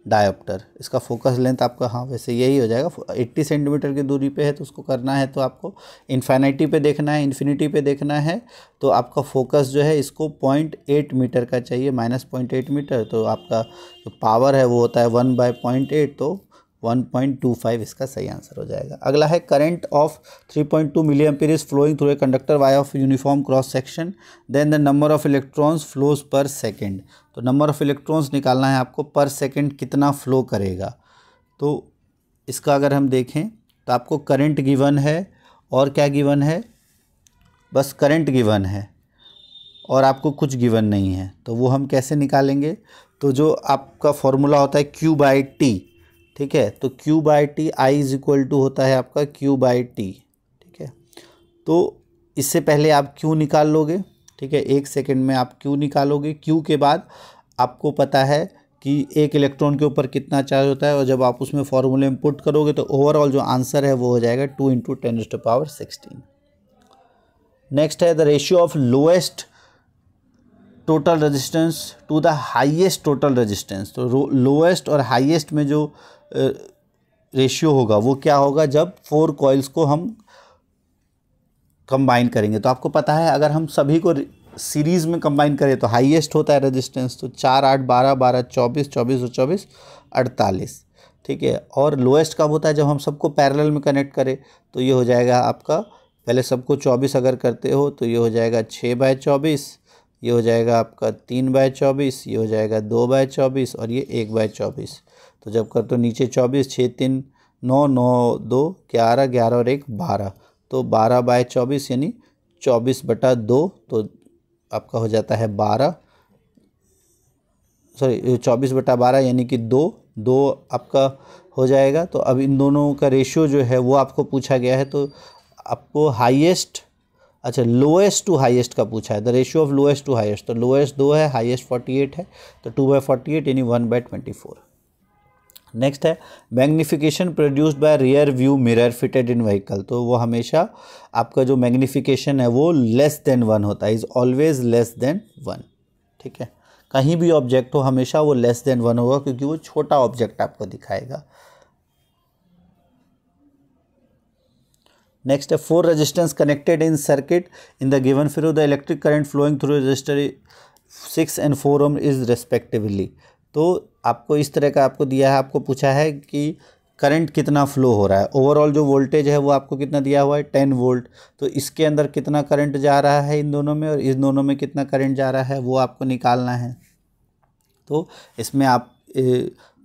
डायोप्टर। इसका फोकस लेंथ आपका, हाँ वैसे यही हो जाएगा। 80 सेंटीमीटर की दूरी पे है तो उसको करना है तो आपको इन्फिनिटी पे देखना है, इन्फिनिटी पे देखना है, तो आपका फोकस जो है इसको 0.8 मीटर का चाहिए, -0.8 मीटर। तो आपका जो पावर है वो होता है 1/0.8, तो 1.25 इसका सही आंसर हो जाएगा। अगला है, current of 3.2 milliampere is flowing through a conductor wire of uniform cross section, then the number of electrons flows per second. तो नंबर ऑफ इलेक्ट्रॉन्स निकालना है आपको, पर सेकेंड कितना फ्लो करेगा। तो इसका अगर हम देखें तो आपको करंट गिवन है, और क्या गिवन है? बस करंट गिवन है, और आपको कुछ गिवन नहीं है। तो वो हम कैसे निकालेंगे? तो जो आपका फॉर्मूला होता है Q/T, ठीक है, तो Q/T I is equal to होता है आपका Q/T। ठीक है, तो इससे पहले आप Q निकाल लोगे, ठीक है, 1 सेकेंड में आप Q निकालोगे। Q के बाद आपको पता है कि एक इलेक्ट्रॉन के ऊपर कितना चार्ज होता है, और जब आप उसमें फॉर्मूले में पुट करोगे तो ओवरऑल जो आंसर है वो हो जाएगा 2 इंटू 10⁻16। नेक्स्ट है, the ratio of lowest total resistance to the highest total resistance. तो लोएस्ट और हाईएस्ट में जो रेशियो होगा वो क्या होगा? जब 4 कॉइल्स को हम कंबाइन करेंगे। तो आपको पता है अगर हम सभी को सीरीज़ में कंबाइन करें तो हाईएस्ट होता है रेजिस्टेंस, तो 4 8 12 12 24 24 और 24 48। ठीक है, और लोएस्ट कब होता है? जब हम सबको पैरेलल में कनेक्ट करें, तो ये हो जाएगा आपका पहले सबको 24 अगर करते हो तो ये हो जाएगा 6/24, ये हो जाएगा आपका 3/24, ये हो जाएगा 2/24 और ये 1/24। तो जब कर तो नीचे 24, 6 3 9, 9 2 11, 11 और 1 12, तो 12/24 यानी 24/2, तो आपका हो जाता है 12, सॉरी 24/12 यानी कि 2 2 आपका हो जाएगा। तो अब इन दोनों का रेशियो जो है वो आपको पूछा गया है, तो आपको हाईएस्ट, अच्छा लोएस्ट टू हाईएस्ट का पूछा है, the ratio of lowest to highest. तो लोएस्ट 2 है, हाईएस्ट 48 है, तो 2/48 यानी 1/24। नेक्स्ट है magnification produced by rear view mirror fitted in vehicle. तो वो हमेशा आपका जो मैग्नीफिकेशन है वो लेस देन 1 होता है, इज़ ऑलवेज लेस देन 1। ठीक है, कहीं भी ऑब्जेक्ट हो हमेशा वो लेस देन 1 होगा, क्योंकि वो छोटा ऑब्जेक्ट आपको दिखाएगा। नेक्स्ट है 4 resistance connected in circuit in the given figure the electric current flowing through resistor 6 and 4 ohm is respectively. तो आपको इस तरह का आपको दिया है, आपको पूछा है कि करंट कितना फ्लो हो रहा है, ओवरऑल जो वोल्टेज है वो आपको कितना दिया हुआ है 10 वोल्ट, तो इसके अंदर कितना करंट जा रहा है इन दोनों में और इस दोनों में कितना करंट जा रहा है वो आपको निकालना है। तो इसमें आप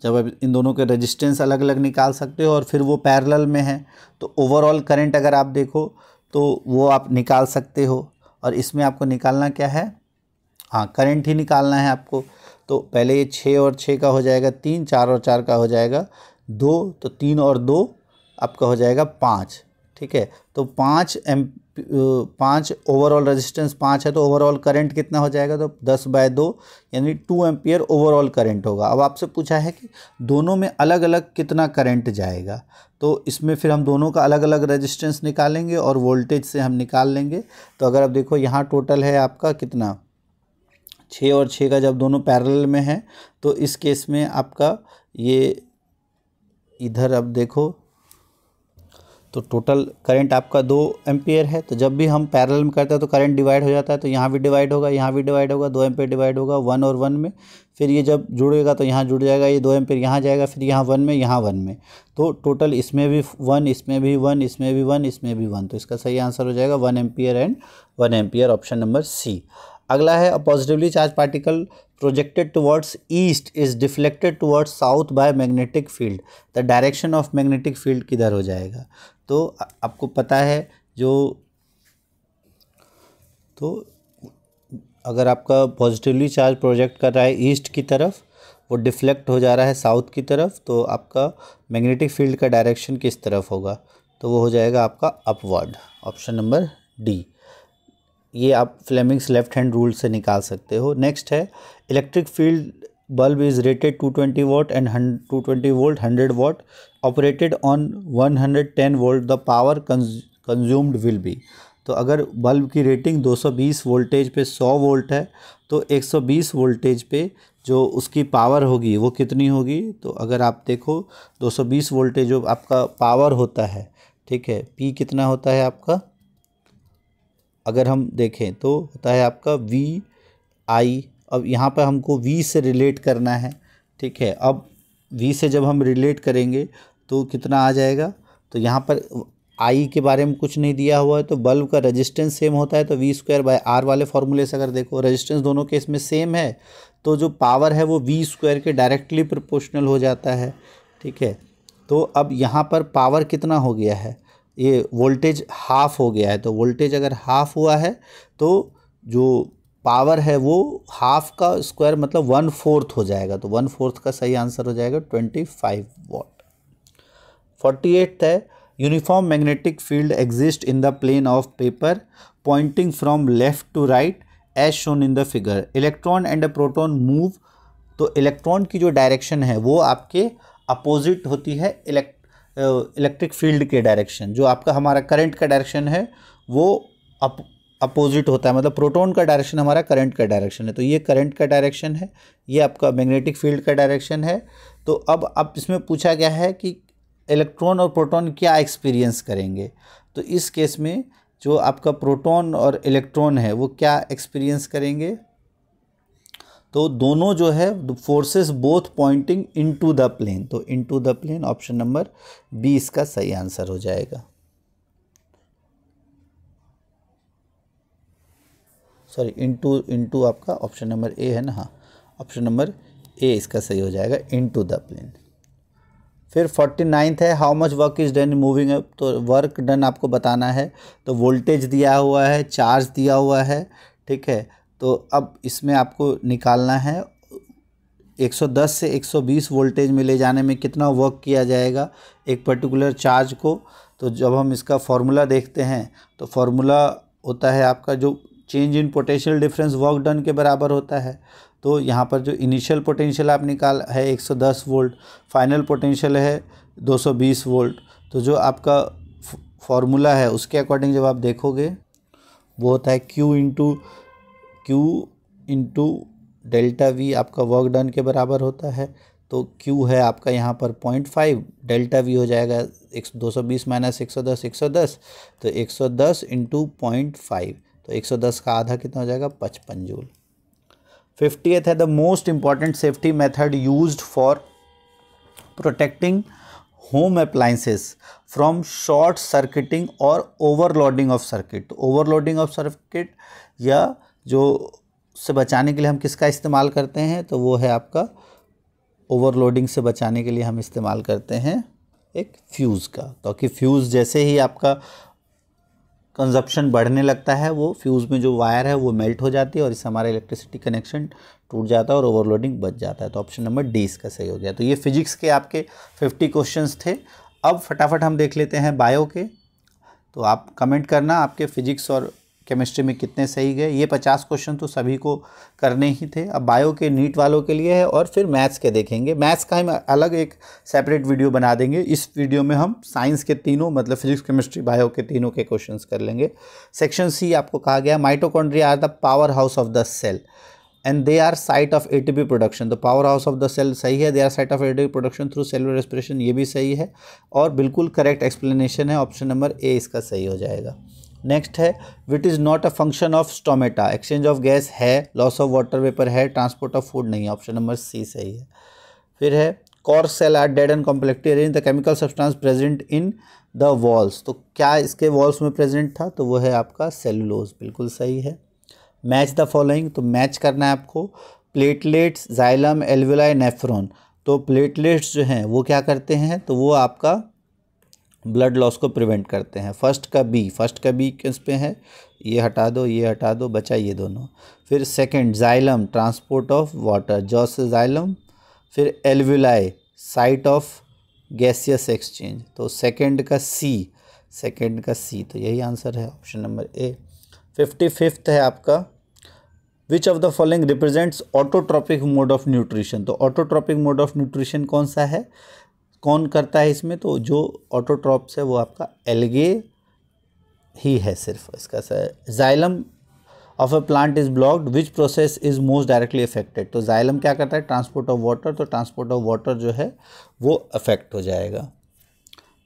जब आप इन दोनों के रेजिस्टेंस अलग अलग निकाल सकते हो और फिर वो पैरेलल में है, तो ओवरऑल करंट अगर आप देखो तो वो आप निकाल सकते हो। और इसमें आपको निकालना क्या है, हाँ करंट ही निकालना है आपको। तो पहले ये 6 और 6 का हो जाएगा 3, 4 और 4 का हो जाएगा 2, तो 3 और 2 आपका हो जाएगा 5। ठीक है, तो 5 ओवरऑल रेजिस्टेंस 5 है, तो ओवरऑल करंट कितना हो जाएगा, तो 10/2 यानी 2 एम्पियर ओवरऑल करंट होगा। अब आपसे पूछा है कि दोनों में अलग अलग कितना करंट जाएगा, तो इसमें फिर हम दोनों का अलग अलग रेजिस्टेंस निकालेंगे और वोल्टेज से हम निकाल लेंगे। तो अगर आप देखो यहाँ टोटल है आपका कितना 6 और 6 का, जब दोनों पैरेलल में है तो इस केस में आपका ये इधर अब देखो तो टोटल करंट आपका 2 एम्पियर है। तो जब भी हम पैरेलल में करते हैं तो करंट डिवाइड हो जाता है, तो यहाँ भी डिवाइड होगा, यहाँ भी डिवाइड होगा, 2 एम्पियर डिवाइड होगा 1 और 1 में, फिर ये जब जुड़ेगा तो यहाँ जुड़ जाएगा, ये 2 एम्पियर यहाँ जाएगा, फिर यहाँ 1 में, यहाँ 1 में, तो टोटल इसमें भी 1, इसमें भी 1, इसमें भी 1, इसमें भी 1, तो इसका सही आंसर हो जाएगा 1 ampere and 1 ampere, option number C. अगला है a positively charge particle projected towards east is deflected towards south by magnetic field, the direction of magnetic field किधर हो जाएगा। तो आपको पता है तो अगर आपका पॉजिटिवली चार्ज प्रोजेक्ट कर रहा है ईस्ट की तरफ, वो डिफ्लेक्ट हो जा रहा है साउथ की तरफ, तो आपका मैग्नेटिक फील्ड का डायरेक्शन किस तरफ होगा, तो वो हो जाएगा आपका अपवर्ड, ऑप्शन नंबर डी। ये आप फ्लेमिंग्स लेफ्ट हैंड रूल से निकाल सकते हो। नेक्स्ट है electric field bulb is rated 220 watt and 220 volt 100 watt operated on 110 volt, the power consumed will be। तो अगर बल्ब की रेटिंग 220 वोल्टेज पे 100 वोल्ट है, तो 120 वोल्टेज पे जो उसकी पावर होगी वो कितनी होगी। तो अगर आप देखो 220 वोल्टेज जो आपका पावर होता है, ठीक है, P कितना होता है आपका, अगर हम देखें तो होता है आपका VI। अब यहाँ पर हमको V से रिलेट करना है, ठीक है। अब V से जब हम रिलेट करेंगे तो कितना आ जाएगा, तो यहाँ पर I के बारे में कुछ नहीं दिया हुआ है, तो बल्ब का रेजिस्टेंस सेम होता है, तो V²/R वाले फॉर्मूले से अगर देखो रेजिस्टेंस दोनों केस में सेम है, तो जो पावर है वो V² के डायरेक्टली प्रोपोर्शनल हो जाता है, ठीक है। तो अब यहाँ पर पावर कितना हो गया है, ये वोल्टेज हाफ हो गया है, तो वोल्टेज अगर हाफ हुआ है तो जो पावर है वो हाफ का स्क्वायर मतलब 1/4 हो जाएगा, तो 1/4 का सही आंसर हो जाएगा 25 वाट। 48 है uniform magnetic field exist in the plane of paper pointing from left to right as shown in the figure, electron and a proton move. तो इलेक्ट्रॉन की जो डायरेक्शन है वो आपके अपोजिट होती है इलेक्ट्रिक फील्ड के डायरेक्शन, जो आपका हमारा करंट का डायरेक्शन है वो अपोजिट होता है, मतलब प्रोटॉन का डायरेक्शन हमारा करंट का डायरेक्शन है, तो ये करंट का डायरेक्शन है, ये आपका मैग्नेटिक फील्ड का डायरेक्शन है। तो अब इसमें पूछा गया है कि इलेक्ट्रॉन और प्रोटॉन क्या एक्सपीरियंस करेंगे, तो इस केस में जो आपका प्रोटॉन और इलेक्ट्रॉन है वो क्या एक्सपीरियंस करेंगे, तो दोनों जो है forces both pointing into the plane, तो into the plane, option number B इसका सही आंसर हो जाएगा। सॉरी इनटू आपका ऑप्शन नंबर ए है ना, हाँ ऑप्शन नंबर ए इसका सही हो जाएगा, इनटू द प्लेन। फिर 49th है, how much work is done moving up, तो वर्क डन आपको बताना है। तो वोल्टेज दिया हुआ है, चार्ज दिया हुआ है, ठीक है। तो अब इसमें आपको निकालना है 110 से 120 वोल्टेज में ले जाने में कितना वर्क किया जाएगा एक पर्टिकुलर चार्ज को। तो जब हम इसका फॉर्मूला देखते हैं तो फॉर्मूला होता है आपका जो change in potential difference work done के बराबर होता है। तो यहाँ पर जो इनिशियल पोटेंशियल आप निकाल है 110 वोल्ट, फाइनल पोटेंशियल है 220 वोल्ट। तो जो आपका फॉर्मूला है उसके अकॉर्डिंग जब आप देखोगे वो होता है Q इंटू डेल्टा वी, आपका वर्क डन के बराबर होता है। तो Q है आपका यहाँ पर 0.5, डेल्टा वी हो जाएगा 220 माइनस 110, 110, तो 110 इंटू 0.5, तो 110 का आधा कितना हो जाएगा 55 जूल। 50th है, the most important safety method used for protecting home appliances from short circuiting और overloading of circuit. Overloading of circuit या जो से बचाने के लिए हम किसका इस्तेमाल करते हैं, तो वो है आपका ओवरलोडिंग से बचाने के लिए हम इस्तेमाल करते हैं एक फ्यूज़ का। क्योंकि फ्यूज़ जैसे ही आपका कंजप्शन बढ़ने लगता है वो फ्यूज़ में जो वायर है वो मेल्ट हो जाती है और इससे हमारा इलेक्ट्रिसिटी कनेक्शन टूट जाता है और ओवरलोडिंग बच जाता है। तो ऑप्शन नंबर डी इसका सही हो गया। तो ये फिजिक्स के आपके 50 क्वेश्चंस थे। अब फटाफट हम देख लेते हैं बायो के। तो आप कमेंट करना आपके फिजिक्स और केमिस्ट्री में कितने सही गए। ये 50 क्वेश्चन तो सभी को करने ही थे। अब बायो के नीट वालों के लिए है और फिर मैथ्स के देखेंगे। मैथ्स का हम अलग एक सेपरेट वीडियो बना देंगे। इस वीडियो में हम साइंस के तीनों मतलब फिजिक्स केमिस्ट्री बायो के तीनों के क्वेश्चंस कर लेंगे। सेक्शन सी आपको कहा गया mitochondria are the power house of the cell and they are site of ATP production. तो power house of the cell सही है, they are site of ATP production through cellular respiration, ये भी सही है और बिल्कुल करेक्ट एक्सप्लेनेशन है। ऑप्शन नंबर ए इसका सही हो जाएगा। नेक्स्ट है what is not a function of stomata, exchange of gas है, लॉस ऑफ वाटर वेपर है, ट्रांसपोर्ट ऑफ फूड नहीं है। ऑप्शन नंबर सी सही है। फिर है cork cell are dead and complexly arrange the chemical substance present in the walls. तो क्या इसके वॉल्स में प्रेजेंट था, तो वो है आपका सेलुलोज, बिल्कुल सही है। मैच द फॉलोइंग, तो मैच करना है आपको प्लेटलेट्स, जाइलम, एल्वेलाई, नेफ्रॉन। तो प्लेटलेट्स जो हैं वो क्या करते हैं, तो वो आपका ब्लड लॉस को प्रिवेंट करते हैं। फर्स्ट का बी किस पे है, ये हटा दो, ये हटा दो, बचा ये दोनों। फिर second xylem, transport of water, jaw से जाइलम। फिर alveoli, site of gaseous exchange. तो सेकंड का सी, तो यही आंसर है ऑप्शन नंबर ए। 55th है आपका विच of the following represents autotrophic mode of nutrition. तो ऑटोट्रॉपिक मोड ऑफ न्यूट्रिशन कौन सा है, कौन करता है इसमें, तो जो ऑटोट्रॉप्स है वो आपका एल्गे ही है सिर्फ। इसका xylem of a plant is blocked, which process is most directly affected. तो जाइलम क्या करता है, ट्रांसपोर्ट ऑफ वाटर, तो ट्रांसपोर्ट ऑफ वाटर जो है वो अफेक्ट हो जाएगा।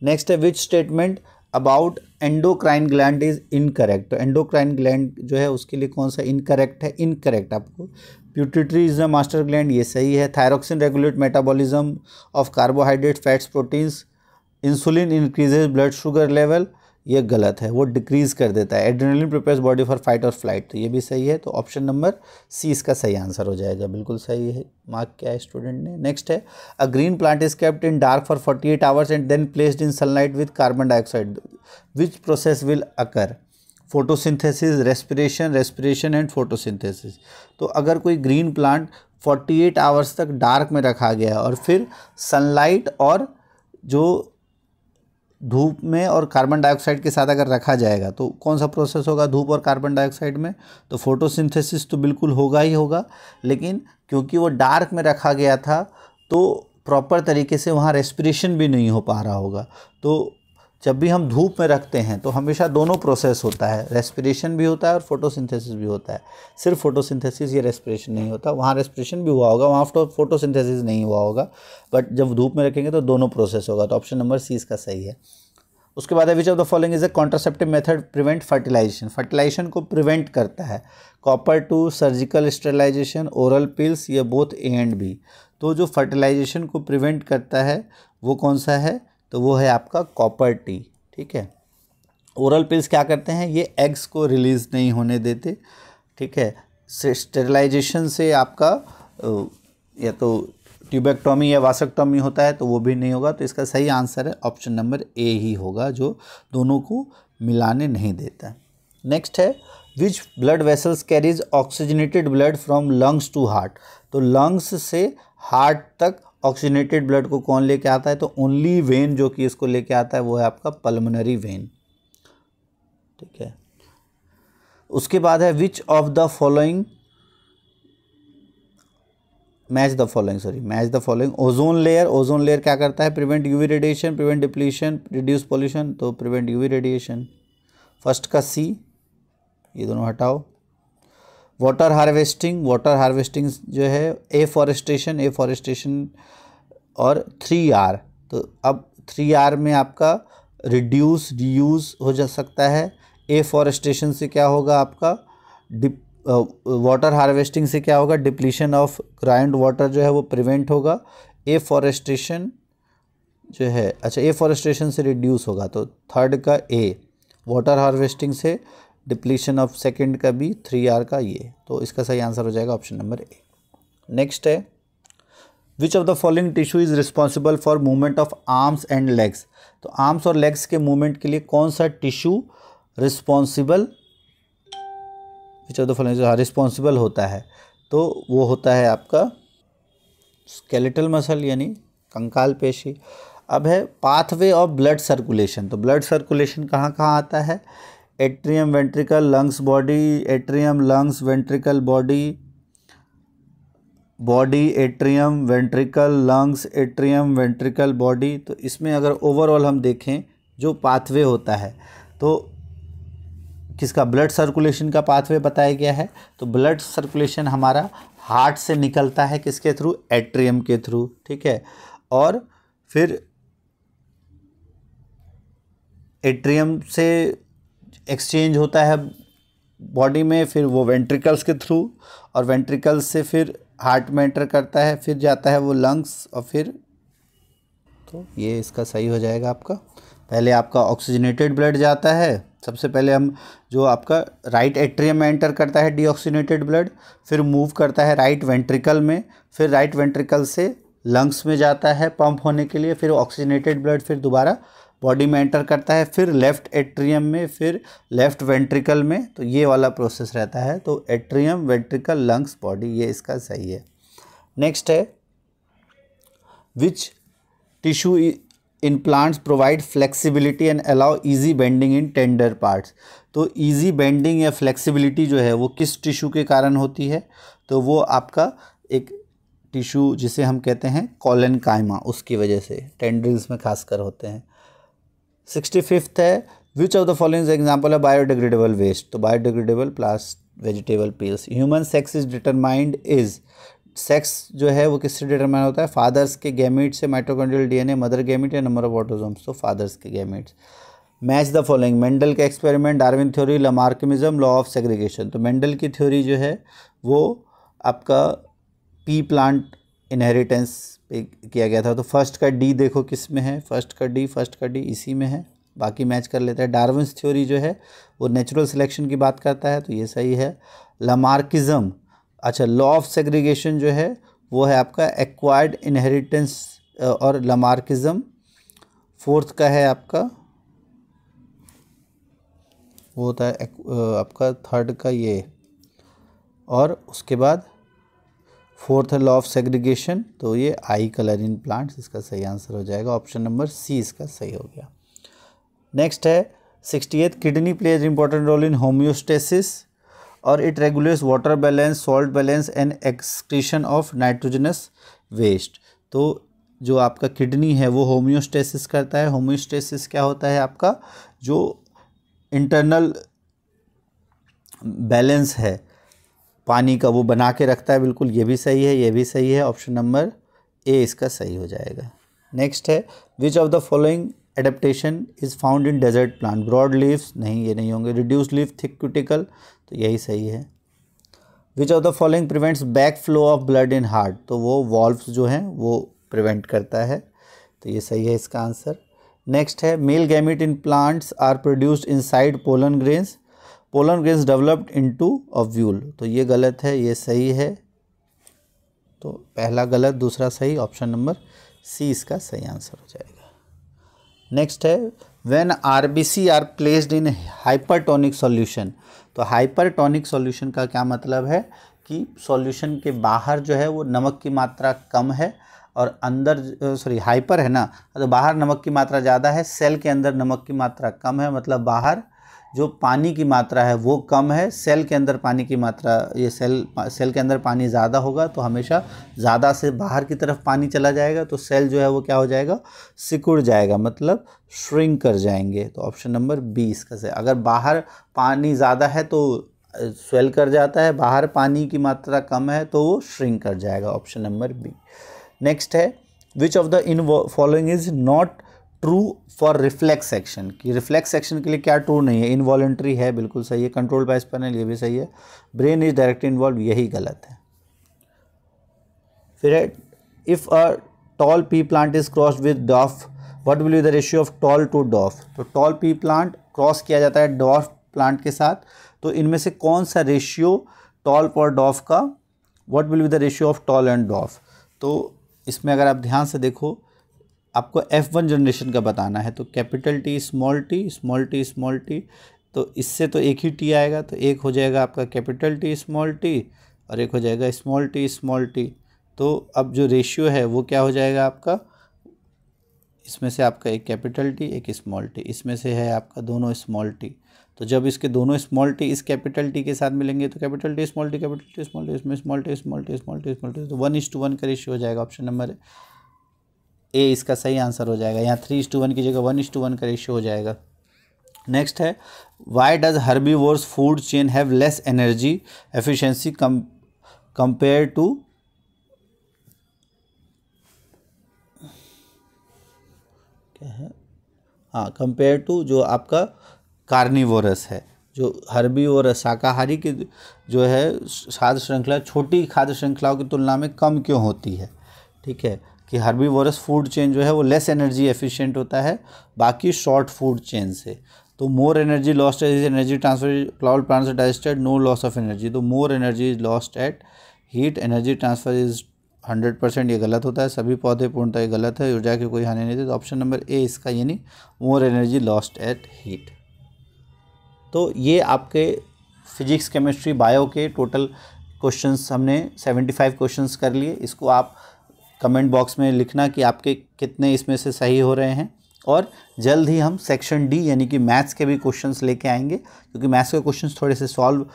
नेक्स्ट है which statement about endocrine gland is incorrect. तो एंडोक्राइन ग्लैंड जो है उसके लिए कौन सा इनकरेक्ट है, इनकरेक्ट आपको। Pituitary is the master gland, ये सही है। Thyroxine regulate metabolism of carbohydrate, fats, proteins. Insulin increases blood sugar level, ये गलत है, वो डिक्रीज कर देता है। Adrenaline prepares body for fight और फ्लाइट, तो ये भी सही है। तो ऑप्शन नंबर सी इसका सही आंसर हो जाएगा, बिल्कुल सही है। मार्क किया है स्टूडेंट ने। नेक्स्ट है a green plant is kept in dark for 48 hours and then placed in sunlight with carbon dioxide, which process will occur. Photosynthesis, respiration and photosynthesis. तो अगर कोई ग्रीन प्लांट 48 आवर्स तक डार्क में रखा गया है और फिर सनलाइट और जो धूप में और कार्बन डाइऑक्साइड के साथ अगर रखा जाएगा तो कौन सा प्रोसेस होगा धूप और कार्बन डाइऑक्साइड में, तो फोटोसिंथेसिस तो बिल्कुल होगा ही होगा। लेकिन क्योंकि वो डार्क में रखा गया था तो प्रॉपर तरीके से वहाँ रेस्पिरेशन भी नहीं हो पा रहा होगा। तो जब भी हम धूप में रखते हैं तो हमेशा दोनों प्रोसेस होता है, रेस्पिरेशन भी होता है और फोटोसिंथेसिस भी होता है। सिर्फ फोटोसिंथेसिस या रेस्पिरेशन नहीं होता, वहाँ रेस्पिरेशन भी हुआ होगा, वहाँ फोटोसिंथेसिस नहीं हुआ होगा, बट जब धूप में रखेंगे तो दोनों प्रोसेस होगा। तो ऑप्शन नंबर सी इसका सही है। उसके बाद है which of the following is a contraceptive method prevent fertilization. Fertilization को प्रिवेंट करता है copper T, surgical sterilization, oral pills, ये बोथ ए एंड बी। तो जो फर्टिलाइजेशन को प्रिवेंट करता है वो कौन सा है, तो वो है आपका कॉपर टी, ठीक है। ओरल पिल्स क्या करते हैं, ये एग्स को रिलीज़ नहीं होने देते, ठीक है। स्टेरिलाइजेशन से आपका या तो ट्यूबेक्टोमी या वासेक्टोमी होता है तो वो भी नहीं होगा। तो इसका सही आंसर है ऑप्शन नंबर ए ही होगा, जो दोनों को मिलाने नहीं देता है। नेक्स्ट है which blood vessels carries oxygenated blood from lungs to heart. तो लंग्स से हार्ट तक ऑक्सीजनेटेड ब्लड को कौन लेके आता है? तो ओनली वेन जो कि इसको लेके आता है वो है आपका पल्मोनरी वेन, ठीक है। उसके बाद है which of the following match the following. Ozone layer क्या करता है? Prevent UV radiation, prevent depletion, reduce pollution. तो प्रिवेंट यूवी रेडिएशन, फर्स्ट का सी, ये दोनों हटाओ। वाटर हार्वेस्टिंग जो है एफॉरेस्टेशन और 3R। तो अब 3R में आपका रिड्यूस रीयूज हो जा सकता है। एफॉरेस्टेशन से क्या होगा आपका? वाटर हार्वेस्टिंग से क्या होगा? डिप्लीशन ऑफ ग्राउंड वाटर जो है वो प्रिवेंट होगा। एफॉरेस्टेशन जो है, अच्छा एफॉरेस्टेशन से रिड्यूस होगा, तो थर्ड का ए। वाटर हार्वेस्टिंग से डिप्लीशन ऑफ सेकंड का बी, 3R का ये। तो इसका सही आंसर हो जाएगा ऑप्शन नंबर ए। नेक्स्ट है which of the following tissue is responsible for movement of arms and legs. तो आर्म्स और लेग्स के मूवमेंट के लिए कौन सा टिश्यू रिस्पॉन्सिबल रिस्पॉन्सिबल होता है? तो वो होता है आपका स्केलेटल मसल यानी कंकाल पेशी। अब है पाथवे ऑफ ब्लड सर्कुलेशन। तो ब्लड सर्कुलेशन कहाँ कहाँ आता है? Atrium, ventricle, lungs, body, atrium, lungs, ventricle, body, atrium, ventricle, lungs, atrium, ventricle, body. तो इसमें अगर ओवरऑल हम देखें जो पाथवे होता है तो किसका? ब्लड सर्कुलेशन का पाथवे बताया गया है। तो ब्लड सर्कुलेशन हमारा हार्ट से निकलता है किसके थ्रू? एट्रियम के थ्रू, ठीक है। और फिर एट्रियम से एक्सचेंज होता है बॉडी में, फिर वो वेंट्रिकल्स के थ्रू, और वेंट्रिकल्स से फिर हार्ट में एंटर करता है, फिर जाता है वो लंग्स, और फिर तो ये इसका सही हो जाएगा आपका। पहले आपका ऑक्सीजनेटेड ब्लड जाता है, सबसे पहले हम जो आपका राइट एट्रियम में एंटर करता है डीऑक्सीजनेटेड ब्लड, फिर मूव करता है राइट वेंट्रिकल में, फिर राइट वेंट्रिकल से लंग्स में जाता है पंप होने के लिए, फिर ऑक्सीजनेटेड ब्लड फिर दोबारा बॉडी में एंटर करता है, फिर लेफ़्ट एट्रियम में, फिर लेफ़्ट वेंट्रिकल में। तो ये वाला प्रोसेस रहता है। तो एट्रियम, वेंट्रिकल, लंग्स, बॉडी, ये इसका सही है। नेक्स्ट है which tissue in plants provide flexibility and allow easy bending in tender parts. तो ईजी बेंडिंग या फ्लेक्सिबिलिटी जो है वो किस टिश्यू के कारण होती है? तो वो आपका एक टिश्यू जिसे हम कहते हैं कोलेनकाइमा, उसकी वजह से टेंड्रिल्स में खासकर होते हैं। 65th है which of the following example है बायोडिग्रेडेबल वेस्ट। तो biodegradable vegetable peels. Human sex is determined is, sex जो है वो किससे डिटरमाइन होता है? फादर्स के गैमेट से, माइटोकॉन्ड्रियल डीएनए, मदर गैमेट या नंबर ऑफ ऑटोसोम्स। तो फादर्स के gametes. Match the following, Mendel का experiment, Darwin theory, Lamarckism, law of segregation. तो मेंडल की थ्योरी जो है वो आपका पी प्लांट इनहेरिटेंस पे किया गया था। तो फर्स्ट का डी देखो किस में है? फर्स्ट का डी इसी में है, बाकी मैच कर लेता है। डार्विन्स थ्योरी जो है वो नेचुरल सिलेक्शन की बात करता है, तो ये सही है। लामार्किज्म, अच्छा लॉ ऑफ सेग्रीगेशन जो है वो है आपका एक्वायर्ड इनहेरिटेंस, और लामार्किज्म फोर्थ का है आपका, वो होता है आपका थर्ड का ये, और उसके बाद फोर्थ है लॉ ऑफ सेग्रीगेशन। तो ये आई कलर इन प्लांट्स, इसका सही आंसर हो जाएगा ऑप्शन नंबर सी, इसका सही हो गया। नेक्स्ट है 68th, kidney plays important role in homeostasis और it regulates water balance, salt balance and excretion of nitrogenous waste. तो जो आपका किडनी है वो होम्योस्टेसिस करता है। होम्योस्टेसिस क्या होता है? आपका जो इंटरनल बैलेंस है पानी का वो बना के रखता है, बिल्कुल ये भी सही है, ये भी सही है, ऑप्शन नंबर ए इसका सही हो जाएगा। नेक्स्ट है which of the following adaptation is found in desert plant, broad leaves, नहीं ये नहीं होंगे, रिड्यूस लीफ, थिक क्यूटिकल, तो यही सही है। Which of the following prevents back flow of blood in heart, तो वो वॉल्व्स जो हैं वो प्रिवेंट करता है, तो ये सही है इसका आंसर। नेक्स्ट है male gamete in plants are produced inside pollen grains, pollen grains developed into ovule, तो ये गलत है, ये सही है। तो पहला गलत, दूसरा सही, ऑप्शन नंबर सी इसका सही आंसर हो जाएगा। नेक्स्ट है when RBC are placed in hypertonic solution, तो हाइपरटोनिक सॉल्यूशन का क्या मतलब है कि सॉल्यूशन के बाहर जो है वो नमक की मात्रा कम है और अंदर हाइपर है ना, तो बाहर नमक की मात्रा ज़्यादा है, सेल के अंदर नमक की मात्रा कम है, मतलब बाहर जो पानी की मात्रा है वो कम है, सेल के अंदर पानी की मात्रा, ये सेल के अंदर पानी ज़्यादा होगा तो हमेशा ज़्यादा से बाहर की तरफ पानी चला जाएगा, तो सेल जो है वो क्या हो जाएगा, सिकुड़ जाएगा, मतलब श्रिंक कर जाएंगे। तो ऑप्शन नंबर बी इसका सही। अगर बाहर पानी ज़्यादा है तो स्वेल कर जाता है, बाहर पानी की मात्रा कम है तो वो श्रिंक कर जाएगा, ऑप्शन नंबर बी। नेक्स्ट है which of the in following is not true for reflex action, कि रिफ्लेक्स एक्शन के लिए क्या ट्रू नहीं है, इनवॉलेंट्री है, बिल्कुल सही है। कंट्रोल बाय स्पाइनल, ये भी सही है। ब्रेन इज डायरेक्टली इन्वॉल्व, यही गलत है। फिर है if a tall pea plant is crossed with dwarf what will be the ratio of tall to dwarf, तो टॉल पी प्लांट क्रॉस किया जाता है डॉफ प्लांट के साथ, तो इनमें से कौन सा रेशियो टॉल और डॉफ का, what will be the ratio of tall and dwarf. तो इसमें अगर आप ध्यान से देखो, आपको F1 जनरेशन का बताना है, तो capital T small T small T small T, तो इससे तो एक ही टी आएगा, तो एक हो जाएगा आपका कैपिटल टी स्मॉल टी और एक हो जाएगा स्मॉल टी स्मॉल टी। तो अब जो रेशियो है वो क्या हो जाएगा आपका, इसमें से आपका एक कैपिटल टी एक स्मॉल टी, इसमें से है आपका दोनों स्मॉल टी, तो जब इसके दोनों स्मॉल टी इस कैपिटल टी के साथ मिलेंगे तो capital T small T capital T small T, इसमें small T small T small T small T, तो 1:1 का रेशियो हो जाएगा, ऑप्शन नंबर ए इसका सही आंसर हो जाएगा। यहाँ 3:1 की जगह 1:1 का रेशियो हो जाएगा। नेक्स्ट है why does herbivores food chain have less energy efficiency compare to, क्या है, हाँ, कंपेयर टू जो आपका कार्निवोरस है, जो हर्बीवोरस शाकाहारी की जो है खाद्य श्रृंखला छोटी खाद्य श्रृंखलाओं की तुलना में कम क्यों होती है। ठीक है, कि हर्बीवोरस फूड चेन जो है वो लेस एनर्जी एफिशिएंट होता है बाकी शॉर्ट फूड चेन से, तो more energy lost is energy transfer flower plants digested no loss of energy, तो more energy is lost at heat, energy transfer is 100%, ये गलत होता है, सभी पौधे पूर्णतः ये गलत है, ऊर्जा की कोई हानि नहीं थी, तो ऑप्शन नंबर ए इसका यानी more energy lost at heat. तो ये आपके फिजिक्स केमिस्ट्री बायो के टोटल क्वेश्चंस हमने 75 क्वेश्चंस कर लिए। इसको आप कमेंट बॉक्स में लिखना कि आपके कितने इसमें से सही हो रहे हैं, और जल्द ही हम सेक्शन डी यानी कि मैथ्स के भी क्वेश्चंस लेके आएंगे, क्योंकि मैथ्स के क्वेश्चंस थोड़े से सॉल्व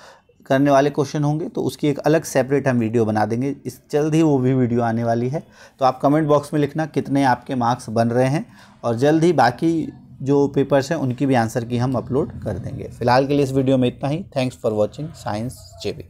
करने वाले क्वेश्चन होंगे, तो उसकी एक अलग सेपरेट हम वीडियो बना देंगे, इस जल्द ही वो भी वीडियो आने वाली है। तो आप कमेंट बॉक्स में लिखना कितने आपके मार्क्स बन रहे हैं, और जल्द ही बाकी जो पेपर्स हैं उनकी भी आंसर की हम अपलोड कर देंगे। फिलहाल के लिए इस वीडियो में इतना ही। Thanks for watching science JB.